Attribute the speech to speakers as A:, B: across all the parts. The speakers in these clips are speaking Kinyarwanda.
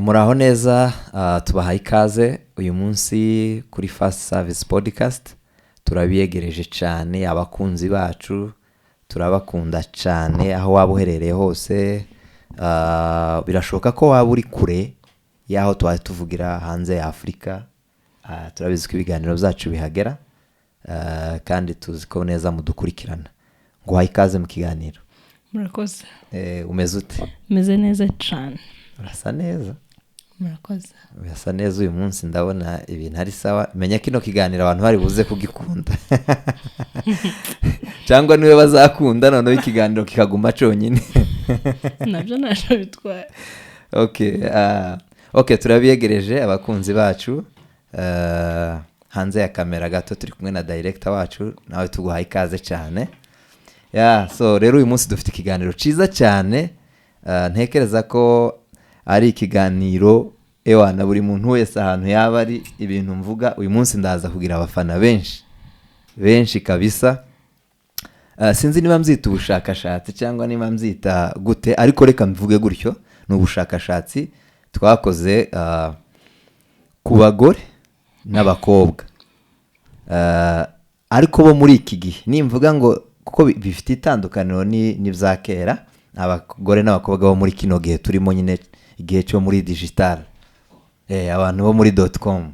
A: Muraho neza, tubahaye ikaze uyu munsi kuri Fast Service Podcast. Turabiyegereje cyane abakunzi bacu, turabakunda cyane aho waba uherereye hose. Birashoboka ko waba uri kure y'aho twari tuvugira hanze ya Afurika. Turabizi ko ibiganiro byacu bihagera kandi tuzi ko neza mudukurikirana. Nguhaye ikaze mu kiganiro.
B: Murakoze.
A: Umeze ute?
B: Meze neza cyane.
A: Urasa neza.
B: Murakoze.
A: Urasa neza uyu munsi, ndabona ibintu ari sawa. Menya kino kiganiro abantu bari buze kugikunda. Cyangwa niwe bazakunda noneho ikiganiro kikaguma cyonyine.
B: Nabyo nasho bitwaye.
A: Okay, turabiyegereje abakunzi bacu. Hanze ya kamera gato turi kumwe na director wacu, nawe tuguhaye ikaze cyane. So rero uyu munsi dufite ikiganiro ciza cyane. Ntekereza ko ari ikiganiro na buri muntu wese ahantu yaba ari ibintu mvuga. Uyu munsi ndaza kugira abafana benshi kabisa. Sinzi niba mzita ubushakashatsi cyangwa niba mzita gute, ariko reka mvuge gutyo. Ni ubushakashatsi twakoze ku bagore n'abakobwa, ariko bo muri iki gihe nimvuga ngo kuko bifite itandukaniro n'ibya kera. Abagore n'abakobwa bo muri kino gihe turimo nyine, igihe cyo muri digital, abantu bo muri .com.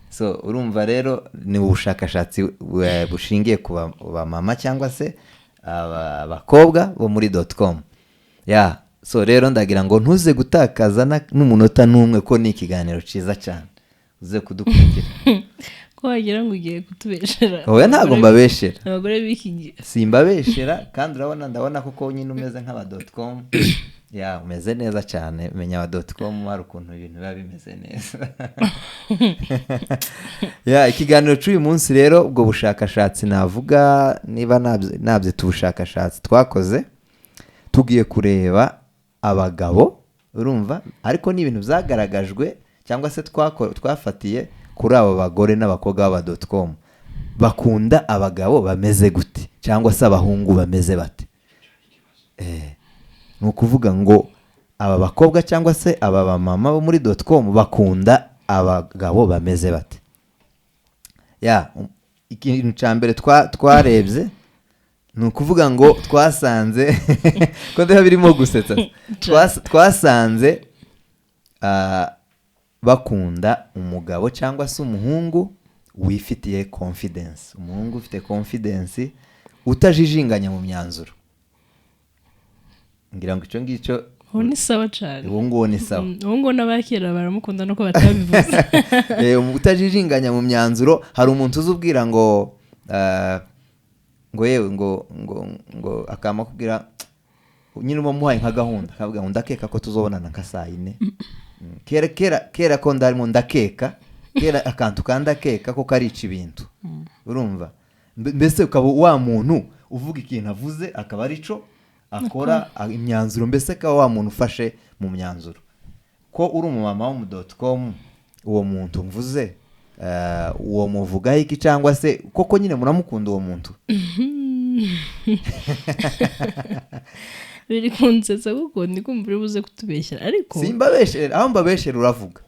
A: So urumva rero ni ubushakashatsi bushingiye ku bamama cyangwa se abakobwa bo muri .com. So rero ndagira ngo ntuze gutakaza n'umunota n'umwe, ko ni ikiganiro ciza cyane. Uze kudukurikira.
B: Ko wagira ngo ugiye kutubeshera.
A: Oya, ntago mbabeshera.
B: Abagore b'iki gihe
A: simbabeshera, kandi ndabona koko nyine umeze nk'aba .com. Umeze neza cyane. Menya aba .com hari ukuntu ibintu biba bimeze neza. Ikiganiro cy'uyu munsi rero, ubwo bushakashatsi navuga, niba nabyita ubushakashatsi twakoze, tugiye kureba abagabo, urumva, ariko ni ibintu byagaragajwe cyangwa se twafatiye kuri abo bagore n'abakobwa b'aba .com. Bakunda abagabo bameze gute, cyangwa se abahungu bameze bate. Ni ukuvuga ngo aba bakobwa cyangwa se aba bamama bo muri .com bakunda abagabo bameze bate. Ikintu cya mbere twarebye ni ukuvuga ngo twasanze ko ndeba birimo gusetsa. Twasanze bakunda umugabo cyangwa se umuhungu wifitiye confidence. Umuhungu ufite confidence, utajijinganya mu myanzuro. Ngira ngo icyo ngicyo
B: ni sawa cyane.
A: Uwo ni sawa.
B: Uwo n'abakera baramukunda nuko batabivuze.
A: Utajijinganya mu myanzuro. Hari umuntu uzubwira ngo yewe ngo akama kubwira nyine umuhaye nka gahunda, akavuga ngo ndakeka ko tuzobonana nka saa 4. Kera ko ndarimo ndakeka, kera akantu kandakeka ko karica ibintu. Urumva, mbese ukaba wa muntu uvuga ikintu avuze akaba arico akora imyanzuro, mbese akaba wa muntu ufashe mu myanzuro. Ko uri umumama wo mu .com, uwo muntu mvuze, uwo muvuga iki, cyangwa se koko nyine muramukunda uwo muntu?
B: Biri kunsetsa kuko ndi kumva uri buze kutubeshyera, ariko
A: simbabeshyera. Aho mbabeshyera uravuga.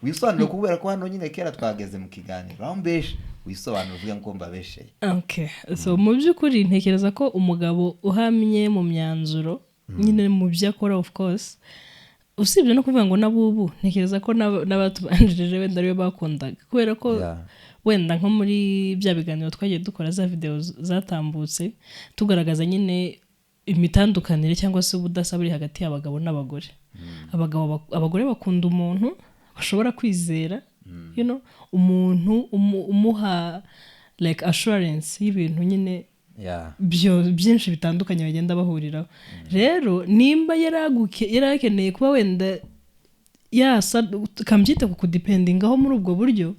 A: Wisobanure kubera ko hano nyine kera twageze mu kiganiro. Aho mbeshe wisobanure uvuga ngo mbabeshye.
B: So mu by'ukuri ntekereza ko umugabo uhamye mu myanzuro nyine mu byo akora, of course, usibye no kuvuga ngo nabubu, ntekereza ko n'abatubanjirije wenda ariwe bakundaga, kubera ko wenda nko muri bya biganiro twagiye dukora, za video zatambutse tugaragaza nyine imitandukanire cyangwa se ubudasa buri hagati y'abagabo n'abagore. Abagore bakunda umuntu bashobora kwizera, umuntu umuha like assurance y'ibintu nyine byinshi bitandukanye bagenda bahuriraho. Rero nimba yarakeneye kuba wenda kambyita ku kudependingaho muri ubwo buryo,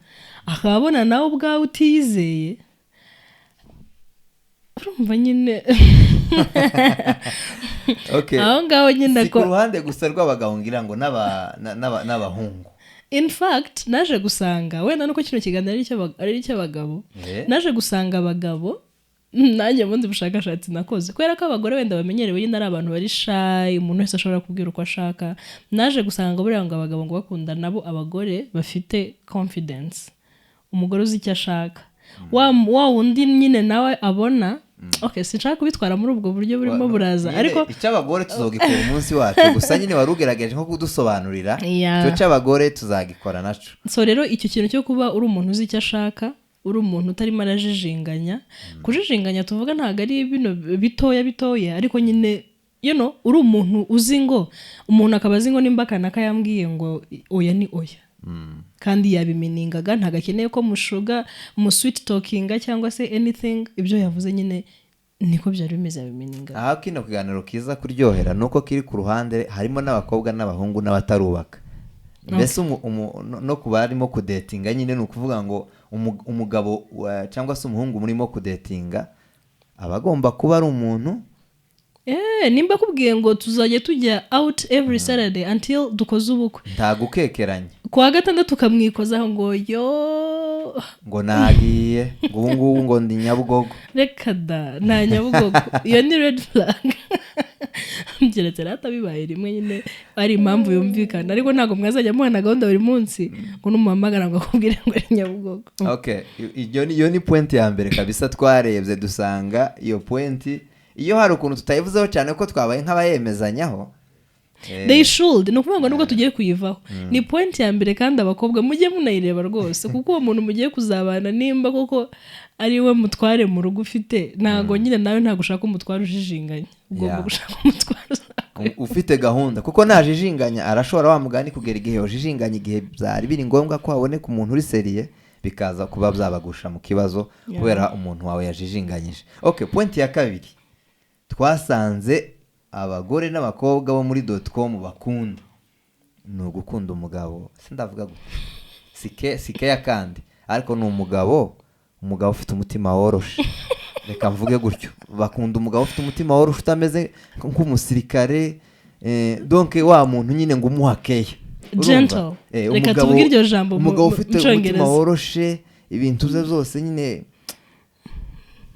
B: akabona nawe ubwawe utiyizeye, urumva nyine aho ngaho nyine
A: ko ku ruhande gusa rw'abagabo, ngira ngo n'abahungu.
B: In fact naje gusanga wenda nuko kino kiganiro ari icy'abagabo, naje gusanga abagabo nanjye bundi bushakashatsi nakoze kubera ko abagore wenda bamenyerewe nyine ari abantu bari shy umuntu wese ashobora kubwira uko ashaka naje gusanga buriya ngo abagabo ngo bakunda nabo abagore bafite confidence umugore uzi icyo ashaka wa wundi nyine nawe abona okay sinshaka kubitwara muri ubwo buryo burimo buraza ariko
A: icyo abagore tuzogikora umunsi wacu gusa nyine warugerageje nko kudusobanurira icyo cy'abagore tuzagikora naco
B: so rero icyo kintu cyo kuba uri umuntu uzi icyo ashaka uri umuntu utarimo arajijinganya kujijinganya tuvuga ntabwo ari bino bitoya ariko nyine uri umuntu uzi ngo umuntu akaba azi ngo nimba kanaka yambwiye ngo oya ni oya kandi yabiminingaga ntabwo akeneye ko mushuga mu sweet talkinga cyangwa se anything ibyo yavuze nyine niko byari bimeze yabiminingaga
A: aha kino kiganiro kiza kuryohera nuko kiri ku ruhande harimo n'abakobwa n'abahungu n'abatarubaka mbese no kuba arimo kudetinga nyine ni ukuvuga ngo umugabo cyangwa se umuhungu murimo kudetinga aba agomba kuba ari umuntu
B: nimba kubwiye ngo tuzajya tujya out every Saturday until dukoze ubukwe
A: nta gukekeranya
B: kuwa gatandatu ukamwikozaho ngo
A: ngo nagiye ngo ubu ngubu ngo ndi Nyabugogo
B: reka da nta Nyabugogo iyo ni red flag mbyeretse rata bibaye rimwe nyine ari impamvu yumvikana ariko ntabwo mwazajya muhana gahunda buri munsi ngo numuhamagara ngo akubwire ngo ari Nyabugogo
A: okay iyo ni point ya mbere kabisa twarebye dusanga iyo point iyo hari ukuntu tutayivuzeho cyane ko twabaye nk'abayemezanyaho
B: they should no kuvuga ngo nubwo tugiye kuyivaho ni point ya mbere kandi abakobwa mujye munayireba rwose kuko uwo muntu mugiye kuzabana nimba koko ari we mutware mu rugo ufite ntago nyine nawe ntago ushaka umutware ujijinganya ugomba gushaka umutware
A: ufite gahunda kuko najijinganya arashobora wa mugani kugera igihe ujijinganya igihe byari biri ngombwa ko haboneka umuntu uri seriye bikaza kuba byabagusha mu kibazo kubera umuntu wawe yajijinganyije okay point ya kabiri twasanze abagore n'abakobwa bo muri .com bakunda ni ugukunda umugabo sindavuga sike ya kandi ariko ni umugabo ufite umutima woroshe reka mvuge gutyo bakunda umugabo ufite umutima woroshe utameze nk'umusirikare donc wa muntu nyine ngo umuhakeya
B: gentle reka tuvuge iryo jambo
A: umugabo ufite umutima woroshe ibintu ze zose nyine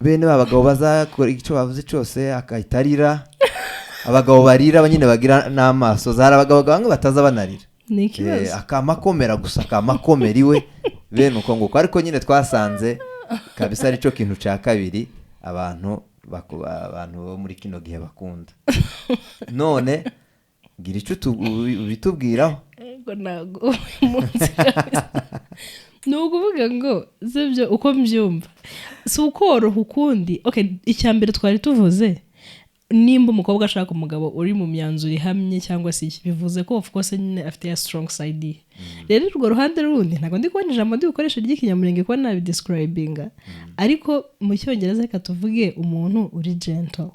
A: bene babagabo bazakora icyo bavuze cyose akayitarira abagabo barira nyine bagira n'amaso zara abagabo bamwe bataza banarira akamakomera gusa akamakomera iwe bene uko nguko ariko nyine twasanze kabisa ari cyo kintu cya kabiri abantu bo muri kino gihe bakunda none gira icyo ubitubwiraho
B: ntabwo umunsi ni ukuvuga ngo zibyo uko mbyumva si ukoroha ukundi icya mbere twari tuvuze nimba umukobwa ashaka umugabo uri mu myanzuro ihamye cyangwa se bivuze ko of course nyine afite ya strong side rero urwo ruhande rundi ntabwo ndi kubona ijambo ndi gukoresha ry'ikinyamurenge kuba nabidescribinga ariko mu cyongereza reka tuvuge umuntu uri gentle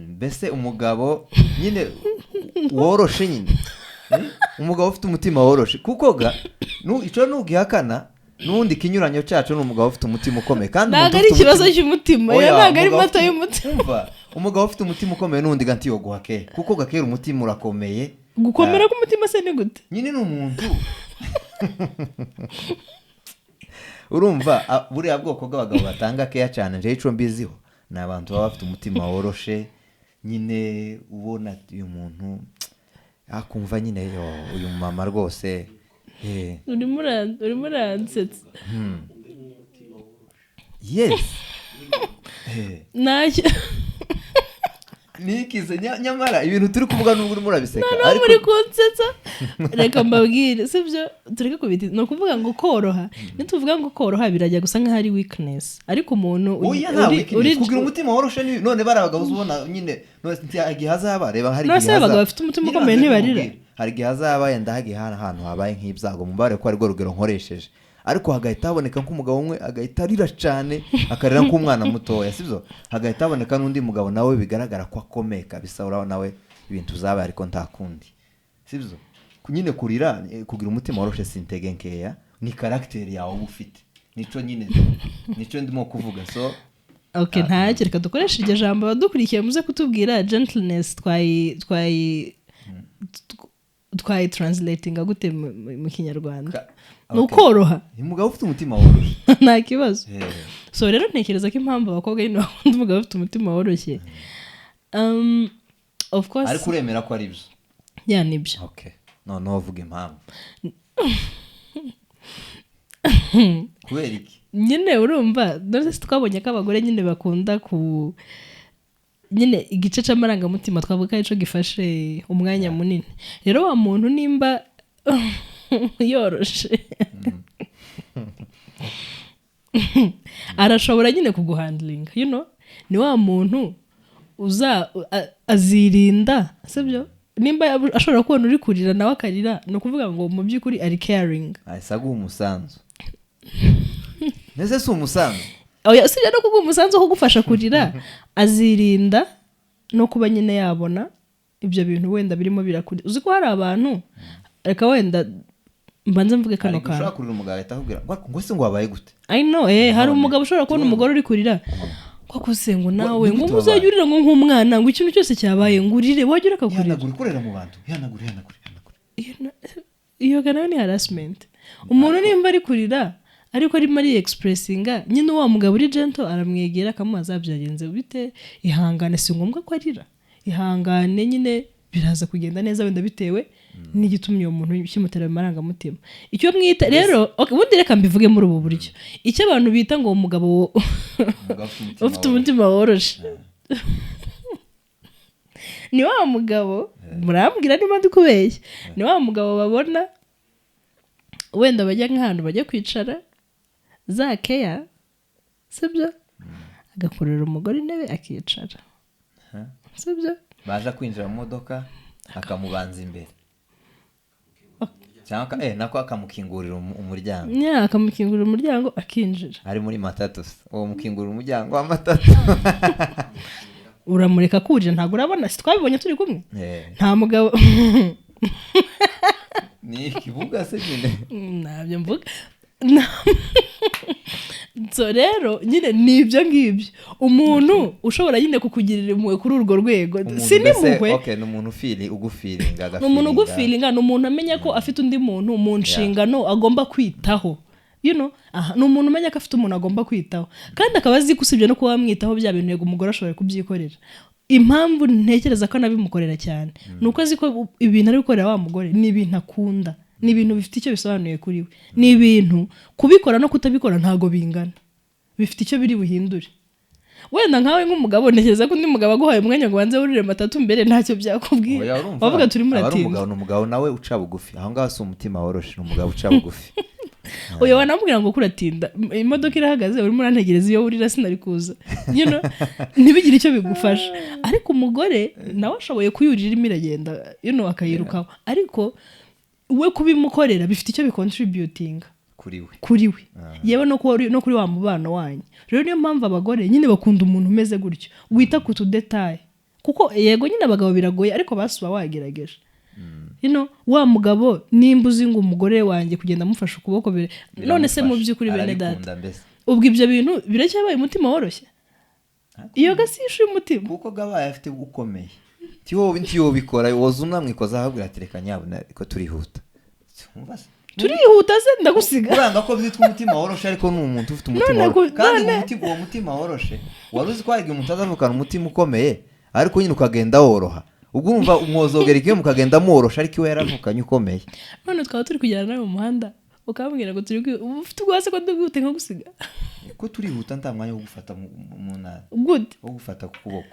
A: mbese umugabo nyine woroshe nyine umugabo ufite umutima woroshe kuko icyo ntugihakana n'undi kinyuranyo cyacu ni umugabo ufite umutima ukomeye kandi
B: ntabwo ari ikibazo cy'umutima ntabwo ari mata y'umutima
A: umugabo ufite umutima ukomeye n'undi gantiyo guhakeye kuko gakera umutima urakomeye
B: gukomera k'umutima se ni gute
A: nyine ni umuntu urumva buriya bwoko bw'abagabo batanga keya cyane nje icyo mbiziho ni abantu baba bafite umutima woroshe nyine ubona uyu muntu akumva nyine uyu mama rwose
B: urimo uransetsa
A: yes
B: ntacyo
A: nikize nyamara ibintu turi kuvuga n'ubwo urimo urabiseka
B: ariko muri kunsetsa reka mbabwire sibyo tureke kubita ni ukuvuga ngo koroha nituvuga ngo koroha birajya gusa nk'aho ari weakness ariko umuntu
A: uri kugira umutima woroshe none bari abagabo ubona nyine igihe hazaba reba hari igihe
B: hazaba bafite umutima ukomeye ntibarira
A: hari igihe hazaba yenda hagiye ahantu habaye nk'ibyago mubare ko ari rwo rugero nkoresheje ariko hagahita haboneka nk'umugabo umwe agahita arira cyane akarira nk'umwana mutoya sibyo hagahita haboneka n'undi mugabo nawe bigaragara ko akomeye kabisa urabona nawe ibintu zabaye ariko nta kundi sibyo nyine kurira kugira umutima woroshe sintege nkeya ni character yawe ufite nico ndimo kuvuga so
B: ntacyo reka dukoresha iryo jambo badukurikiye muze kutubwira gentleness twayi translatinga gute mu kinyarwanda ni ukoroha
A: umugabo ufite umutima woroshye
B: nta kibazo
A: Eh,
B: so rero ntekereza ko impamvu abakobwa nyine bakunda umugabo ufite umutima woroshye of course
A: ariko uremera ko ari byo
B: ya nibyo
A: okay noneho uvuga impamvu kubera iki
B: nyine urumva none se twabonye ko abagore nyine bakunda ku nyine igice cy'amarangamutima twavuga arico gifashe umwanya munini rero wa muntu nimba yoroshe arashobora nyine kuguhandlinga you know ni wa muntu azirinda sibyo nimba ashobora kubona uri kurira nawe akarira ni ukuvuga ngo mu by'ukuri ari caring
A: ahise aguha umusanzu mbese si umusanzu
B: oya usibye no kuguha umusanzu wo kugufasha kurira azirinda no kuba nyine yabona ibyo bintu wenda birimo birakurira uzi ko hari abantu reka wenda mbanza mvuge kano kantu
A: ushobora kurira umugabo ahita akubwira ngo se ngo wabaye gute
B: I know hari umugabo ushobora kubona umugore uri kurira ko se ngo nawe ngo muzajya urira ngo nk'umwana ngo ikintu cyose cyabaye ngo urire wajya urakakurira
A: yanagura ukorera mu bantu yanagura
B: iyo nayo ni harassment umuntu nimba ari kurira ariko arimo ari expressinga nyine wa mugabo uri gentle aramwegera akamubaza byagenze bite ihangane si ngombwa ko arira ihangane nyine biraza kugenda neza wenda bitewe n'igitumye uwo muntu kimutera amarangamutima icyo mwita rero ubundi reka mbivuge muri ubu buryo icyo abantu bita ngo umugabo ufite umutima woroshe ni wa mugabo murambwira niba ndi kubeshya ni wa mugabo babona wenda bajya nk'ahantu bajya kwicara za keya sibyo agakurira umugore intebe akicara sibyo
A: baje kwinjira mu modoka akamubanza imbere cyangwa nako akamukingurira umuryango
B: akamukingurira umuryango akinjira
A: ari muri matatu uwo mukingurira umuryango wa matatu
B: uramureka kurira ntabwo urabona si twabibonye turi kumwe nta mugabo
A: ni ikibuga se nyine
B: ntabyo mvuga so rero nyine ni ibyo ngibyo umuntu ushobora nyine kukugirira impuhwe kuri urwo rwego si n'impuhwe
A: ni umuntu ugufiringa
B: ni umuntu ugufiringa ni umuntu amenya ko afite undi muntu mu nshingano agomba kwitaho you know ni umuntu umenya ko afite umuntu agomba kwitaho kandi akaba azi ko usibye no kuba wamwitaho bya bintu yego umugore ashobora kubyikorera impamvu ntekereza ko anabimukorera cyane ni uko azi ko ibintu ari gukorera wa mugore ni ibintu akunda ni ibintu bifite icyo bisobanuye kuri we ni ibintu kubikora no kutabikora ntago bingana bifite icyo biri buhindure wenda nkawe nk'umugabo ntekereza ko undi mugabo aguhaye umwanya ngo banze wurire matatu mbere ntacyo byakubwira wavuga turi muratinda
A: ni umugabo nawe uca bugufi aho ngaho si umutima woroshe ni umugabo uca bugufi
B: oya wanamubwira ngo kuratinda imodoka irahagaze urimo urantegereza iyo wurira sinari kuza you know ntibigire icyo bigufasha ariko umugore nawe ashoboye kuyurira irimo iragenda you know akayirukaho ariko we kubimukorera bifite icyo bicontributinga kuri we yewe no kuri wa mubano wanyu rero niyo mpamvu abagore nyine bakunda umuntu umeze gutyo wita ku tudetaye kuko yego nyine abagabo biragoye ariko basuba wagerageje you know wa mugabo nimba uzi ngo umugore wanjye kugenda amufasha ukuboko none se mu by'ukuri bene data ubwo ibyo bintu biracyabaye umutima woroshye iyo gasishe umutima
A: kuko gabaye afite ukomeye tiyo bikora woza unamwikoza ahabwira ati reka nyabuna ko turihuta
B: turihuta se ndagusiga
A: uranga ko byitwa umutima woroshe ariko ni umuntu ufite umutima woroshe kandi uwo mutima woroshe wari uzi ko hari umuntu azavukana umutima ukomeye ariko nyine ukagenda woroha ubwo urumva umwozogera igihe mukagenda muworosha ariko iwe yaravukanye ukomeye
B: none twaba turi kujyana nawe mu muhanda ukabwira ngo turi ufite ubwase ko ndugute nko gusiga
A: ko turihuta nta mwanya wo gufata mu ntara wo gufata ku kuboko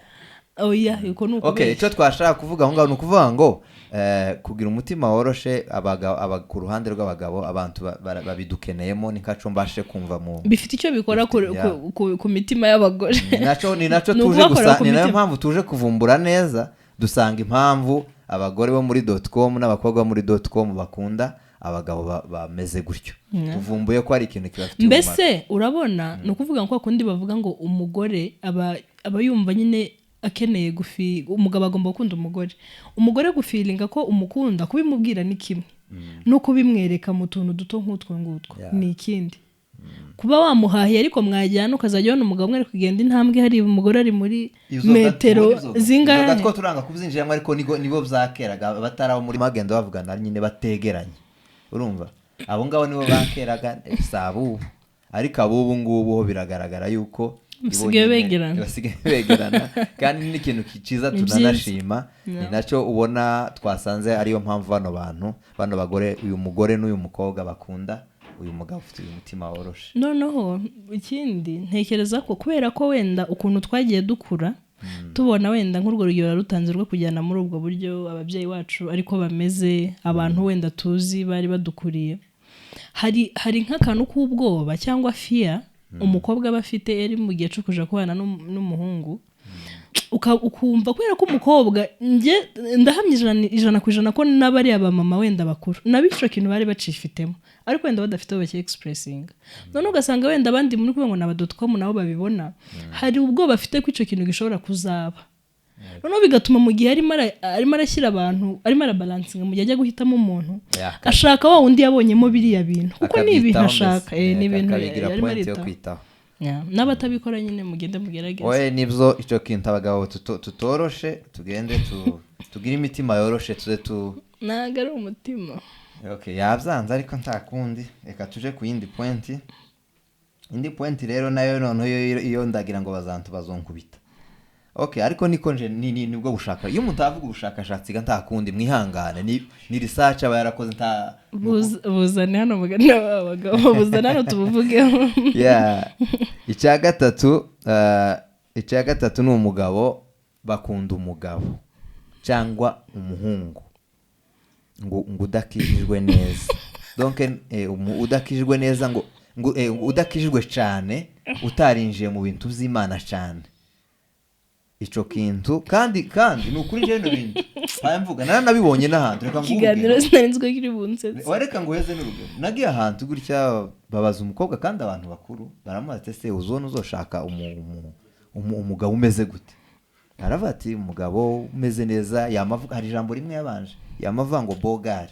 B: oya yuko nuko
A: okay icyo twashaka kuvuga aho ngaho ni ukuvuga ngo kugira umutima woroshe ku ruhande rw'abagabo abantu babidukeneyemo ni kaco mbashe kumva mu
B: bifite icyo bikora ku mitima y'abagore
A: ni naco tuje gusa ni nayo mpamvu tuje kuvumbura neza dusanga impamvu abagore bo muri .com n'abakobwa bo muri .com bakunda abagabo bameze gutyo tuvumbuye ko ari ikintu kibafitiye umumaro
B: mbese urabona ni ukuvuga ngo kundi bavuga ngo umugore aba yumva nyine akeneye umugabo agomba gukunda umugore gufilinga ko umukunda kubimubwira ni kimwe no kubimwereka mu tuntu duto nk'utwo ngutwo ni ikindi kuba wamuhahiye ariko mwajyana ukazajya ubona umugabo umwe ari kugenda intambwe hari umugore ari muri metero zingahe
A: izo turanga kuzinjiramo ariko nibo byakeraga bataraho muri magendo bavugana nyine bategeranye urumva abo ngabo nibo bakeraga sabubu ariko abubu ngubu ho biragaragara yuko
B: basigaye
A: begerana kandi ni ikintu cyiza tunanashima ni nacyo ubona twasanze ariyo mpamvu bano bagore uyu mugore n'uyu mukobwa bakunda uyu mugabo ufite uyu mutima woroshe.
B: Noneho ikindi ntekereza ko kubera ko wenda ukuntu twagiye dukura tubona wenda nk'urwo rugero rutanze rwo kujyana muri ubwo buryo ababyeyi bacu ariko bameze abantu wenda tuzi bari badukuriye hari nk'akantu k'ubwoba cyangwa fear umukobwa aba afite ari mu gihe cyo kuja kubana n'umuhungu ukumva kubera ko umukobwa ndahamye 100% ko n'abari abamama wenda bakuru nabisho kintu bari bacifitemo ariko wenda badafite aho baki expressing none ugasanga wenda abandi muri kuvuga ngo naba.com nabo babibona hari ubwo bafite ko ico kintu gishobora kuzaba none bigatuma mu gihe arimo arashyira abantu arimo arabalancing mu gihe ajya guhitamo umuntu ashaka wa undi yabonyemo biriya bintu kuko ni ibintu ashaka ni ibintu arimo aritaho n'abatabikora nyine mugende mugerageze
A: oye nibyo icyo kintu abagabo tutoroshe tugende tugire imitima yoroshe tuze
B: ntago ari umutima
A: okay yabyanze ariko ntakundi reka tuje ku yindi point indi point rero nayo noneho iyo ndagira ngo bazonkubita okay ariko niko nje nibwo gushaka iyo mutavuga ubushakashatsi ntakundi mwihangane ni research aba yarakoze
B: buzane hano mugana abagabo buzane hano tubuvugeho
A: icya gatatu ni umugabo bakunda umugabo cyangwa umuhungu ngo udakijijwe neza donc udakijijwe neza ngo udakijijwe cyane utarinjiye mu bintu by'Imana cyane ico kintu kandi nukuri je no bintu mvuga nabibonye n'ahantu reka nguvuge
B: kiganiro sinarinzwe kiri bunse
A: wareka ngo heze n'urugero nagiye ahantu gutya babaza umukobwa kandi abantu bakuru baramubaza se uzoshaka umugabo umeze gute aravuga ati umugabo umeze neza yamavuga hari ijambo rimwe yabanje yamavuga ngo bogar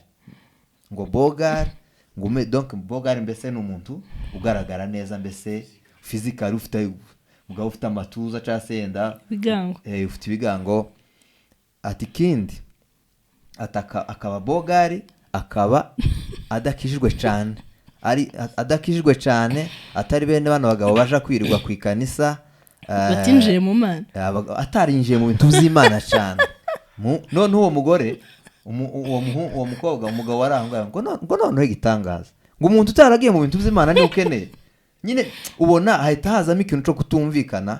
A: donc bogar mbese n'umuntu ugaragara neza mbese physical ufite mugabo ufite amatuza cyase yenda
B: bigango
A: ufite ibigango ati kindi akaba bogari akaba adakijijwe cyane adakijijwe cyane atari bene bano bagabo baje kwirirwa ku ikanisa
B: batinjiye mu mana
A: atarinjiye mu bintu by'Imana cyane none uwo mugore uwo mukobwa umugabo warangwa ngo noneho igitangaza ngo umuntu utaragiye mu bintu by'Imana ni ukeneye nyine ubona hahita hazamo ikintu cyo kutumvikana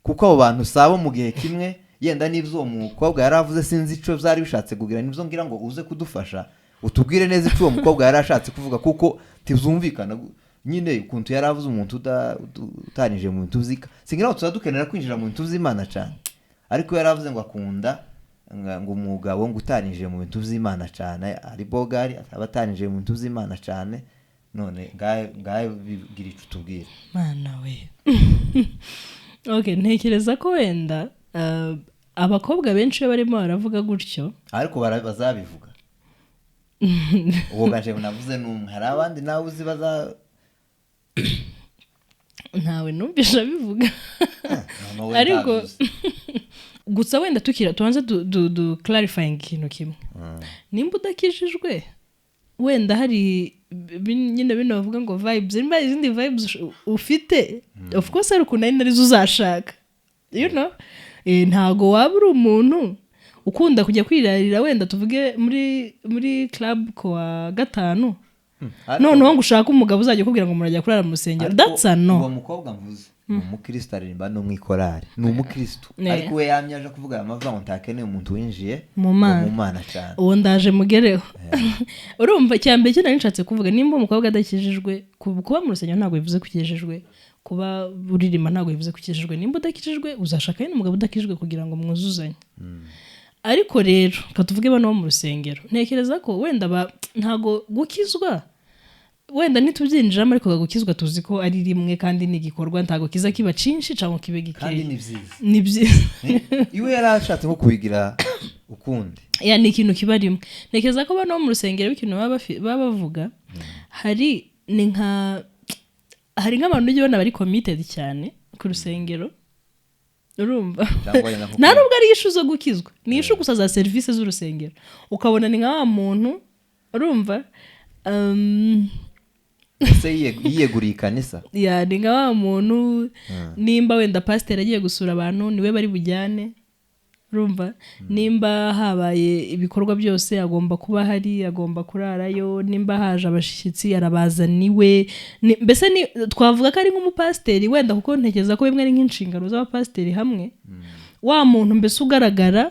A: kuko abo bantu sabo mu gihe kimwe yenda n'ivyo umukobwa yaravuze sinzi ico byari bishatse kugira nivyo ngira ngo uze kudufasha utubwire neza ico umukobwa yarashatse kuvuga kuko tivumvikana nyine ukuntu yaravuze umuntu utarinje mu bintu zika singira ngo tuzadukenera kwinjira mu bintu by'Imana cyane ariko yaravuze ngo akunda ngo umugabo ngo utarinje mu bintu by'Imana cyane ari bogari abatarinje mu bintu by'Imana cyane none ngaye bigira icyo tubwira
B: mana we okay ntekereza ko wenda abakobwa benshi barimo baravuga gutyo
A: ariko bazabivuga uwo gaje navuze n'umwe hari abandi nawe uzi
B: ntawe numvisha bivuga ariko gusa wenda tubanze du clarifying ikintu kimwe nimba udakijijwe wenda hari nyine bino bavuga ngo vibes nimba izindi vibes ufite of course ari ukuntu ari narizo uzashaka you know ntago waba uri umuntu ukunda kujya kwirarira wenda tuvuge muri club kwa gatanu noneho ngo ushaka umugabo uzajya kubwira ngo murajya kurara mu rusengero that's a no
A: uwo mukobwa mvuze umukristo aririmba no mwikorari ni umukristo ariko we yamyaje kuvuga amavuga ngo ntakeneye umuntu winjiye mu mana cyane
B: uwo ndaje mugereho urumva cyambe cyo narishatse kuvuga nimba umukobwa adakijijwe kuba mu rusengero ntabwo bivuze kukijijwe kuba uririmba ntabwo bivuze kukijijwe nimba udakijijwe uzashaka n'umugabo udakijijwe kugira ngo mwuzuzanye ariko rero katuvuge bano mu rusengero ntekereza ko wenda ntago gukizwa wenda nitubyinjiramo ariko gukizwa tuzi ko ari rimwe kandi ni igikorwa ntago kiza kiba cinshi cyangwa kibe gikeye
A: kandi
B: ni byiza
A: iwe yarashatse nko kubigira ukundi
B: ni ikintu kiba rimwe ntekereza ko bano mu rusengero ikintu baba bavuga hari nk'abantu ujye ubona bari committed cyane ku rusengero urumva nta nubwo ari ishu zo gukizwa ni ishu gusa za serivisi z'urusengero ukabona ni nka wa muntu urumva
A: ese yiyeguriye ikanisa
B: ni nka wa muntu nimba wenda pasiteri agiye gusura abantu niwe bari bujyane urumva nimba habaye ibikorwa byose agomba kuba hari agomba kurarayo nimba haje abashyitsi arabazaniwe mbese twavuga ko ari nk'umupasiteri wenda kuko ntekereza ko bimwe ari nk'inshingano z'abapasiteri hamwe wa muntu mbese ugaragara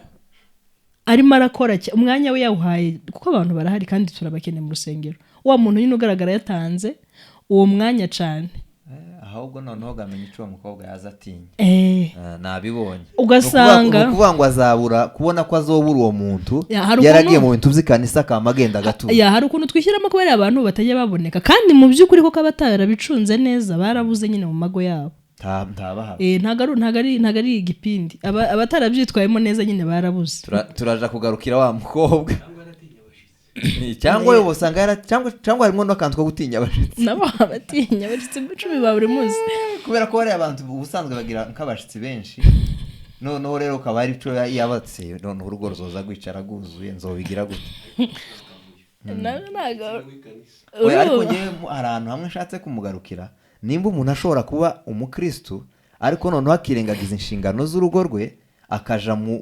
B: arimo arakora umwanya we yawuhaye kuko abantu barahari kandi turabakeneye mu rusengero wa muntu nyine ugaragara yatanze uwo mwanya cyane
A: ahubwo noneho gamenya icyo uwo mukobwa yaza atinya nabibonye
B: ugasanga
A: ni ukuvuga ngo azabura kubona ko azobura uwo muntu yaragiye mu bintu by'ikanisa akaba agenda agatuza
B: hari ukuntu twishyiramo kubera abantu batajya baboneka kandi mu by'ukuri koko abatarabicunze neza barabuze nyine mu mago yabo ntago ari igipindi abatarabyitwayemo neza nyine barabuze
A: turaja kugarukira wa mukobwa cyangwa usanga cyangwa harimo n'akantu ko gutinya abashitsi
B: nabo abatinya abashitsi 10 ba buri munsi
A: kubera ko bari abantu ubusanzwe bagira nk'abashitsi benshi noneho rero ukaba ari cyo yabatse noneho urugo ruzoza gwicara guzuye nzobigira gute ariko ngewe ahantu hamwe nshatse kumugarukira nimba umuntu ashobora kuba umukristo ariko noneho akirengagiza inshingano z'urugo rwe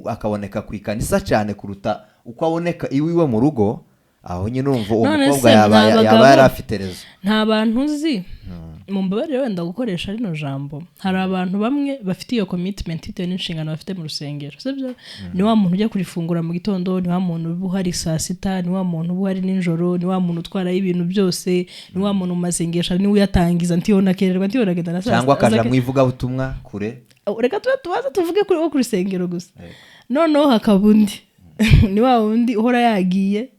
A: akaboneka ku ikanisa cyane kuruta uko aboneka iwiwe mu rugo aho nyine urumva uwo mukobwa yaba yari afite rezo
B: nta bantu uzi mu mbabarire wenda gukoresha rino jambo hari abantu bamwe bafite iyo commitment bitewe n'inshingano bafite mu rusengero sibyo ni wa muntu ujya kurifungura mu gitondo ni wa muntu uba uhari saa sita ni wa muntu uba uhari nijoro ni wa muntu utwaraho ibintu byose ni wa muntu umasengesha niwe uyatangiza ntiyona kererwa ntiyona agenda na saa
A: cyangwa akaja mu ivugabutumwa kure
B: reka tubaze tuvuge kuri wo ku rusengero gusa noneho hakaba undi ni wa wundi uhora yagiye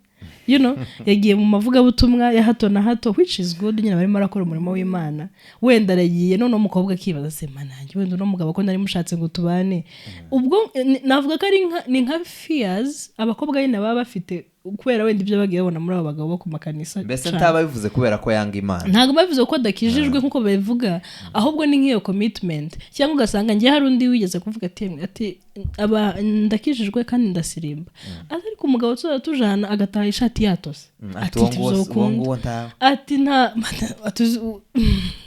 B: yagiye mu mavugabutumwa ya hato na hato which is good nyine barimo arakora umurimo w'Imana wenda aragiye none umukobwa akibaza se manange wenda no mugabo ko nari mushatse ngo tubane ubwo navuga ko ari ni nka fears abakobwa nyine baba bafite kubera wenda ibyo bagiye babona muri abo bagabo bo ku makanisa
A: mbese ntaba bivuze kubera ko yanga Imana
B: ntago babivuze ko adakijijwe nkuko babivuga ahubwo ni nk'iyo commitment cyangwa ugasanga ngiye hari undi wigeze kuvuga ati ndakijijwe kandi ndasirimba ariko umugabo tujana agataha ishati yatose ati tuzokunda ati nta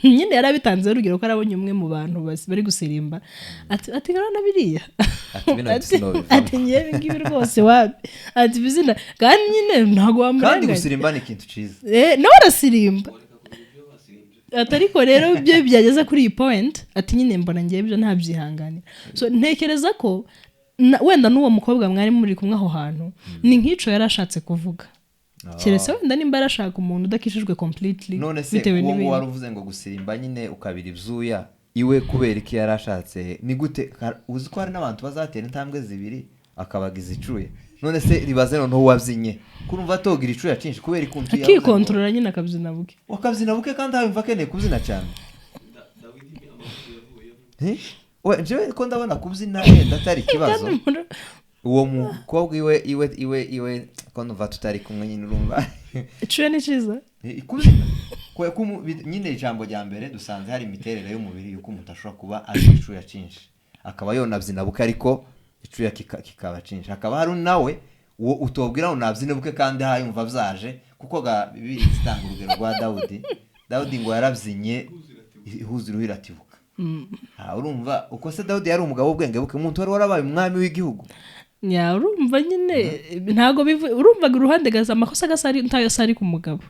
B: nyine yarabitanze urugero ko arabonye umwe mu bantu bari gusirimba ati ngana biriya ati ngiye ngibi rwose wapi ati bizina kandi nyine ntago wamurenganya
A: kandi gusirimba ni ikintu cyiza
B: nawe arasirimba atariko rero ibyo byageze kuri iyi point ati nyine mbona ngiye ibyo ntabyihanganira so ntekereza ko wenda n'uwo mukobwa mwari muri kumwe aho hantu ni nk'ico yarashatse kuvuga keretse wenda nimba arashaka umuntu udakishijwe completely
A: bitewe n'ibintu none se waruvuze ngo gusirimba nyine ukabira ivyuya iwe kubera iki yarashatse ni gute uzi ko hari n'abantu bazatera intambwe zibiri akabagiza icuye none se ribaze noneho wabyinye kurumva atogira icuya cyinshi kubera ikuntu
B: akikontorora nyine akabyina buke
A: wakabyina buke kandi yumva akeneye kubyina cyane njyewe ko ndabona kubyina yenda atari ikibazo uwo mukobwa iwe ko numva tutari kumwe nyine urumva
B: icuya ni cyiza
A: kubyina nyine ijambo rya mbere dusanze hari imiterere y'umubiri yuko umuntu ashobora kuba azi icuya cyinshi akaba yonabyina buke ariko icuya kikaba cyinshi hakaba hari nawe uwo utobwira unabyine buke kandi hayumva byaje kuko bibiri zitanga urugero rwa Dawudi ngo yarabyinnye ihuzi ruhiratibuka urumva uko se Dawudi yari umugabo w'ubwenge buke umuntu wari warabaye umwami w'igihugu
B: urumva nyine ntago urumvaga uruhande gaza amakosa gasari ntayasari ku mugabo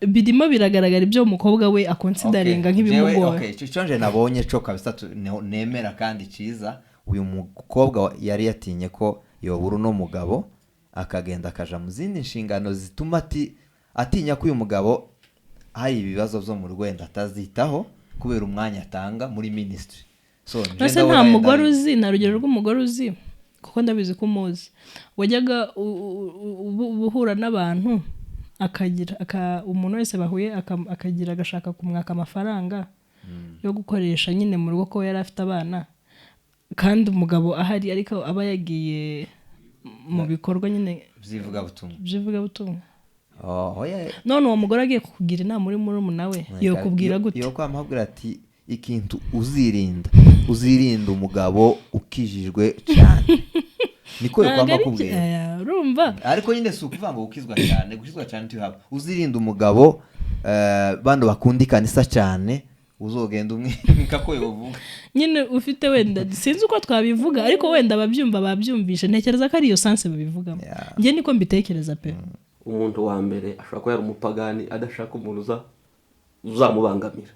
B: bidimo biragaragara ibyo umukobwa we akonsidaringa nk'ibimugora
A: cyo nje nabonye cyo kabisa nemera kandi ciza uyu mukobwa yari yatinye ko yobura no mugabo akagenda akaja mu zindi nshingano zituma atinya ko uyu mugabo hari ibibazo byo mu Rwanda atazitaho kubera umwanya atanga muri ministry
B: nase nta mugore uzi na rugero rw'umugore uzi kuko ndabizi ko umuzi wajyaga ubuhura n'abantu akagira umuntu wese bahuye akagira agashaka kumwaka amafaranga yo gukoresha nyine mu rugo ko yari afite abana kandi umugabo ahari ariko aba yagiye mu bikorwa nyine byivuga butumwa none uwo mugore agiye kukugira inama uri muri nawe yo kubwira gute
A: yo kwamubwira ati ikintu uzirinda umugabo ukijijwe cyane niko
B: Ntabwo
A: kwamba
B: ari
A: kubwira
B: aya, urumva
A: ariko nyine si ukuvuga ngo gukizwa cyane tuyihaba uzirinda umugabo bano bakunda ikanisa cyane uzogenda umwika ko yovuga
B: nyine ufite wenda sinzi uko twabivuga ariko wenda ababyumva babyumvishe ntekereza ko ari iyo sanse babivugamo njye niko mbitekereza pe
C: umuntu wa mbere ashobora kuba yari umupagani adashaka umuntu uzamubangamira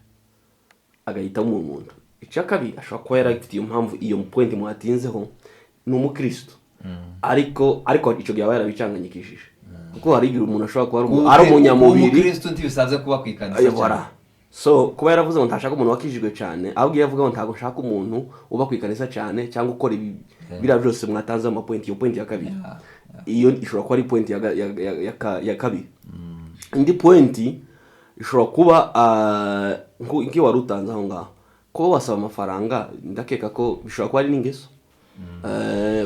C: agahitamo umuntu icya kabiri ashobora kuba yarafite iyo mpamvu iyo point mwatinzeho ni umukristo ariko icyo gihe aba yarabicanganyikishije kuko hari igihe umuntu ashobora kuba ari umunyamubiri
A: umukristo ntibisaze kuba ku ikanisa
C: so kuba yaravuze ngo ntashaka umuntu wakijijwe cyane ahubwo yavuga ngo ntabwo nshaka umuntu uba ku ikanisa cyane cyangwa ukora biriya byose mwatanze amapointi iyo point ya kabiri iyo ishobora kuba ari point ya kabiri indi point ishobora kuba nk'iyo wari utanze aho ngaho kuba wasaba amafaranga ndakeka ko bishobora kuba ari n'ingeso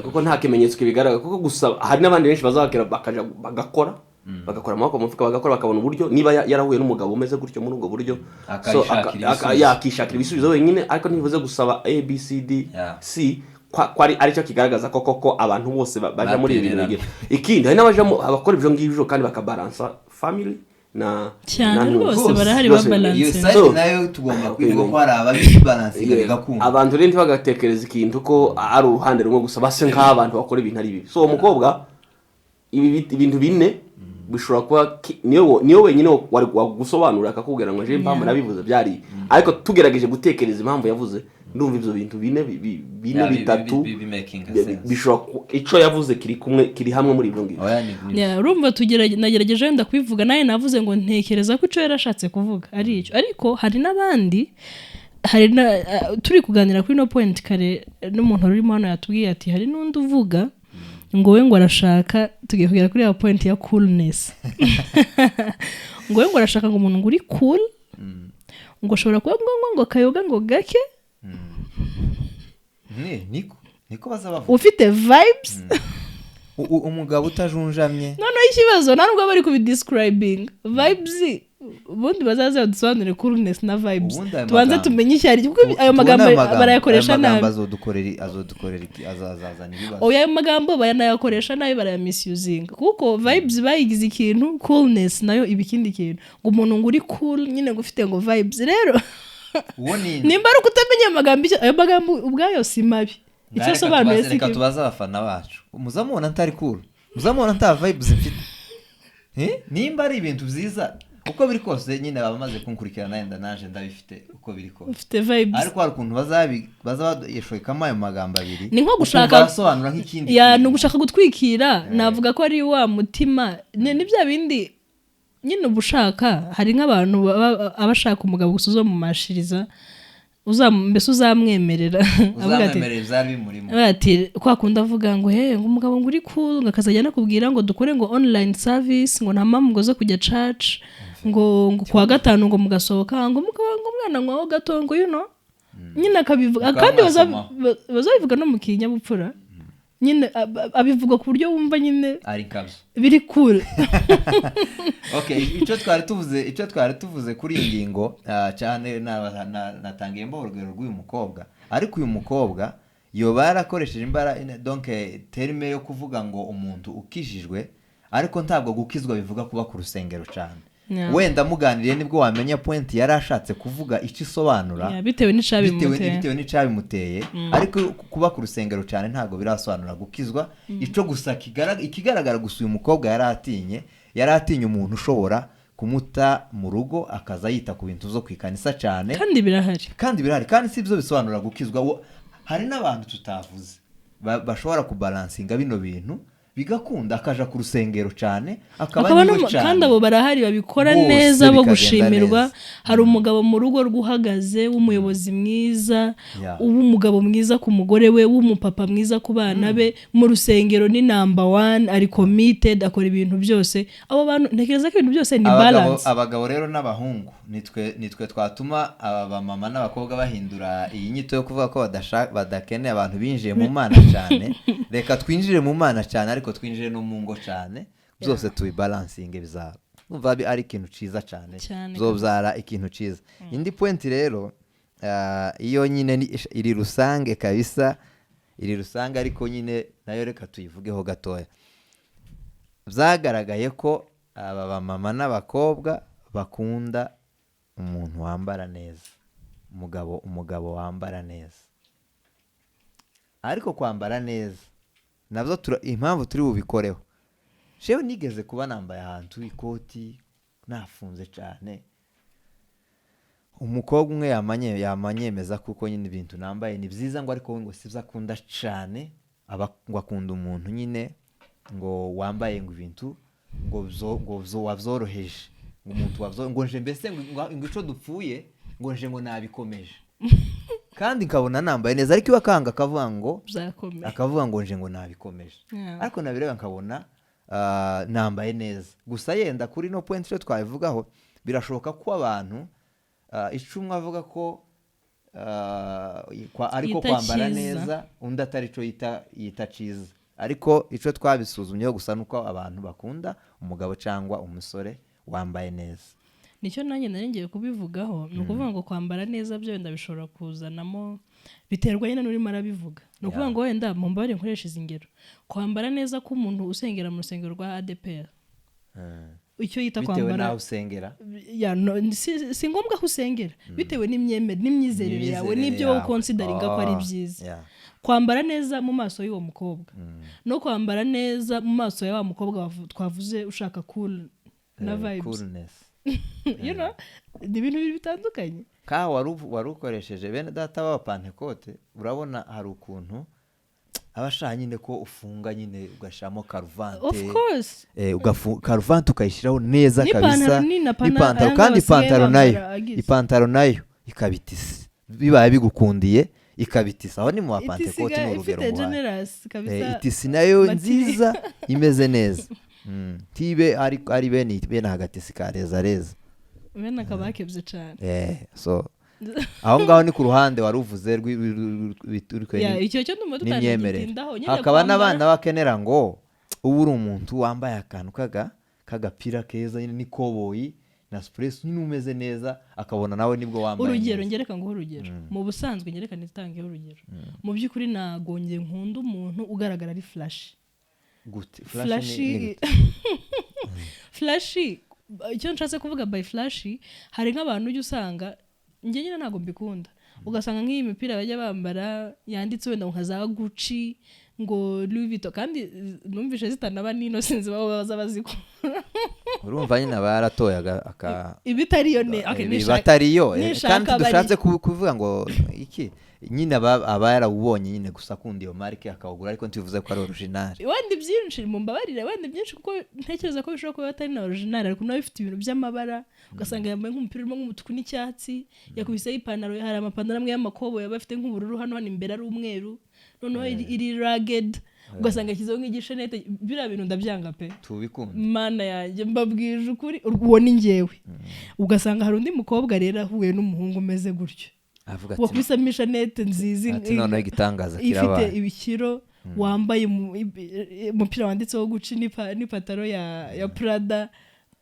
C: kuko nta kimenyetso kibigaragara kuko gusa hari n'abandi benshi bazakira bagakora amaboko mu mufuka bagakora bakabona uburyo niba yarahuye n'umugabo umeze gutyo muri ubwo buryo yakishakira ibisubizo wenyine ariko ntibivuze gusaba ABCD C kwari aricyo kigaragaza koko abantu bose baje muri ibi bintu ikindi hari n'abajamo abakora ibyo ngibyo kandi bakabalansa family
B: cyane rwose barahari babalance
A: iyo side nayo tugomba kwiga ko hari ababibalansinga bigakunda
C: abantu rero ntibagatekereza ikintu ko ari uruhande rumwe gusa base nk'abantu bakora ibintu ari bibi so umukobwa ibintu bine bishobora kuba niyo wenyine wari gusobanura akakubwira ngo je mpamvu nabivuze byari ariko tugerageje gutekereza impamvu yavuze ndumva ibyo bintu bine bitatu bishobora icyo yavuze kiri hamwe muri ibyo ngibyo
B: urumva nagerageje wenda kubivuga nawe navuze ngo ntekereza ko icyo yarashatse kuvuga ari icyo ariko hari n'abandi turi kuganira kuri no point kare n'umuntu urimo hano yatubwiye ati hari n'undi uvuga ngo we ngo arashaka tugiye kugera kuri ya point ya coolness ngo we ngo arashaka ngo umuntu ngo uri cool ngo ashobora kuba ngo kayoga ngo gake
A: niko bazabavuga
B: ufite vibes
A: umugabo utajunjamye
B: noneho ikibazo nta nubwo bari kubidescribing vibes ubundi bazaze badusobanurire coolness na vibes tubanze tumenye icyo ari kuko ayo magambo barayakoresha nabi
A: azodukorera azazana ibibazo
B: ayo magambo banayakoresha nabi barayamisusing kuko vibes bayigize ikintu coolness nayo iba ikindi kintu ngo umuntu ngo uri cool nyine ngo ufite ngo vibes rero nimba ari ukutamenya ayo magambo ubwayo si mabi icyo sobanuye
A: reka tubaze abafana bacu muzamubona ntari cool muzamubona nta vibes mfite nimba ari ibintu byiza uko biri kose nyine bamaze kunkurikirana yenda naje ndabifite uko biri kose
B: ufite vibes
A: ariko hari ukuntu bazabashokamo ayo magambo abiri
B: ni nko gushaka
A: basobanura nk'ikindi
B: ni ugushaka gutwikira navuga ko ari wa mutima ni bya bindi nyine ubushaka hari nk'abantu abashaka umugabo gusa uzamumashiriza mbese uzamwemerera ati kwa kundi avuga ngo ngo umugabo ngo uri cool ngo akazajya nakubwira ngo dukore ngo online service ngo nta mpamvu ngo zo kujya church ngo kuwa gatanu ngo mugasohoka ngo umwana nkwaho gato ngo nyine akabivuga kandi bazabivuga no mu kinyabupfura nyine abivuga ku buryo wumva nyine
A: ari kabyo
B: biri cool
A: icyo twari tuvuze kuri iyi ngingo cyane natangiye urugero rw'uyu mukobwa ariko uyu mukobwa yoba yarakoresheje imbaraga donc terme yo kuvuga ngo umuntu ukijijwe ariko ntabwo gukizwa bivuga kuba ku rusengero cyane wenda muganiriye nibwo wamenya point yari ashatse kuvuga icyo isobanura
B: bitewe
A: n'icabimuteye ariko kuba ku rusengero cyane ntabwo birasobanura gukizwa icyo gusa ikigaragara gusa uyu mukobwa yari atinye umuntu ushobora kumuta mu rugo akaza yita ku bintu zo kwikanisa cyane
B: kandi birahari
A: kandi si byo bisobanura gukizwa hari n'abantu tutavuze bashobora kubalansinga bino bintu bigakunda akaja ku rusengero cyane akaba niwe cyane
B: kandi abo barahari babikora neza bo gushimirwa hari umugabo mu rugo rwuhagaze w'umuyobozi mwiza w'umugabo mwiza ku mugore we w'umupapa mwiza ku bana be mu rusengero ni number 1 ari committed akora ibintu byose abo bantu ntekereza ko ibintu byose ni balance
A: abagabo rero n'abahungu nitwe twatuma aba mama n'abakobwa bahindura iyi nyito yo kuvuga ko badakeneye abantu binjiye mu mana cyane reka twinjire mu mana cyane ariko twinjire no mu ngo cyane byose tubibalansinge bizaba umva ari ikintu ciza cyane zobyara ikintu ciza indi point rero iyo nyine iri rusange kabisa iri rusange ariko nyine nayo reka tuyivugeho gatoya. Byagaragaye ko aba bamama n'abakobwa bakunda umuntu wambara neza, umugabo wambara neza. Ariko kwambara neza nabyo impamvu turi bubikoreho, shewe nigeze kuba nambaye ahantu ikoti nafunze cyane, umukobwa umwe yamanyemeza kuko nyine ibintu nambaye ni byiza ngo ariko we ngo sibyo akunda cyane, ngo akunda umuntu nyine ngo wambaye ngo ibintu ngo wabyoroheje, ngo umuntu ngo nje mbese ngo ico dupfuye ngo nje ngo nabikomeje kandi nkabona nambaye neza, ariko akanga akavuga ngo nje ngo nabikomeje. Ariko nabireba nkabona nambaye neza. Gusa yenda kuri no point cyo twabivugaho, birashoboka ko abantu icumwe avuga ko ariko kwambara neza undi atari cyo yita cyiza, ariko icyo twabisuzumyeho gusa nuko abantu bakunda umugabo cyangwa umusore wambaye neza.
B: Nicyo nanjye ngiye kubivugaho, ni ukuvuga ngo kwambara neza byo wenda bishobora kuzanamo, biterwa nyine n'urimo arabivuga. Ni ukuvuga ngo wenda mu mbabare nkoresha izi ngero, kwambara neza k'umuntu usengera mu rusengero rwa ADPR, icyo yita kwambara
A: bitewe naho usengera,
B: si ngombwa ko usengera, bitewe n'imyizerere yawe n'ibyo wowe ukonsidaringa ko ari byiza. Kwambara neza mu maso y'uwo mukobwa no kwambara neza mu maso ya wa mukobwa twavuze ushaka cool na vibes, you know, ni ibintu bibiri bitandukanye.
A: Ka wari ukoresheje bene data baba Pentecote, urabona hari ukuntu abashaka nyine ko ufunga nyine ugashiramo karuvante,
B: of course
A: karuvante ukayishyiraho neza kabisa, n'ipantaro kandi ipantaro nayo ikabitisa, bibaye bigukundiye ikabitisa. Aho ni mu Pentecote ni urugero muhaye, itisi nayo nziza imeze neza, tibe ari bene hagati sikareza reza
B: bene akabakebye cyane.
A: So aho ngaho ni ku ruhande wari uvuze
B: icyo cyo ndumva
A: tutanitindaho. Hakaba n'abana bakenera ngo ubu uri umuntu wambaye akantu kagapira keza n'ikoboyi na spres nyine umeze neza, akabona nawe nibwo wambaye.
B: Urugero ngereka ngo urugero mu busanzwe ngereka nitangeho urugero, mu by'ukuri nagongeye nkunda umuntu ugaragara ari flash. Flashy icyo nshatse kuvuga by flashy, hari nk'abantu ujya usanga njye nyine ntabwo mbikunda, ugasanga nk'iyi mipira bajya bambara yanditse wenda nka za Gucci ngo Louis Vuitton, kandi numvishe zitanaba nino sinzi babo baza bazikora.
A: Urumva nyine baratoye
B: ibitariyo
A: batariyo, kandi dushatse kuvuga ngo iki nyine aba yarawubonye nyine gusa kundi iyo marike akawugura, ariko ntibivuze ko ari original.
B: Wenda byinshi mu mbabarire, wenda byinshi kuko ntekereza ko bishobora kuba atari na original, ariko nawe bifite ibintu by'amabara, ugasanga yambaye nk'umupira urimo nk'umutuku n'icyatsi, yakubiseho ipantaro, hari amapantaro amwe y'amakobo yaba afite nk'ubururu, hano imbere ari umweru, noneho iri ragged, ugasanga kizo nk'igishenete. Biriya bintu ndabyanga pe,
A: tubikunda
B: mana yanjye mbabwije ukuri, uwo ni njyewe. Ugasanga hari undi mukobwa rero ahuye n'umuhungu umeze gutyo, wakwisamisha nete nziza
A: noneho igitangaza
B: kirabaye, ifite ibikiro, wambaye umupira wanditseho Gucci n'ipataro ya Prada,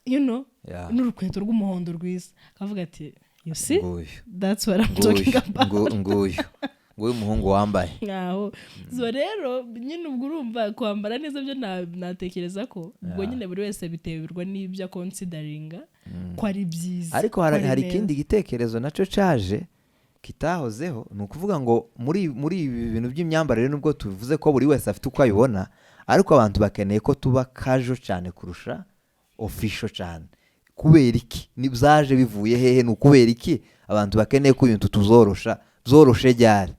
B: you know, n'urukweto rw'umuhondo rwiza, akavuga ati you see that's what I'm talking about.
A: nguyu umuhungu wambaye
B: ngaho. So rero nyine ubwo urumva kwambara neza byo natekereza ko ubwo nyine buri wese biterwa n'ibyo consideringa ko ari byiza.
A: Ariko hari ikindi gitekerezo naco caje kitahozeho, ni ukuvuga ngo muri ibi bintu by'imyambarire nubwo tuvuze ko buri wese afite uko ayibona, ariko abantu bakeneye ko tuba casual cyane kurusha official cyane. Kubera iki? Nibyaje bivuye hehe? Ni ukubera iki abantu bakeneye ko ibintu zoroshe ryari?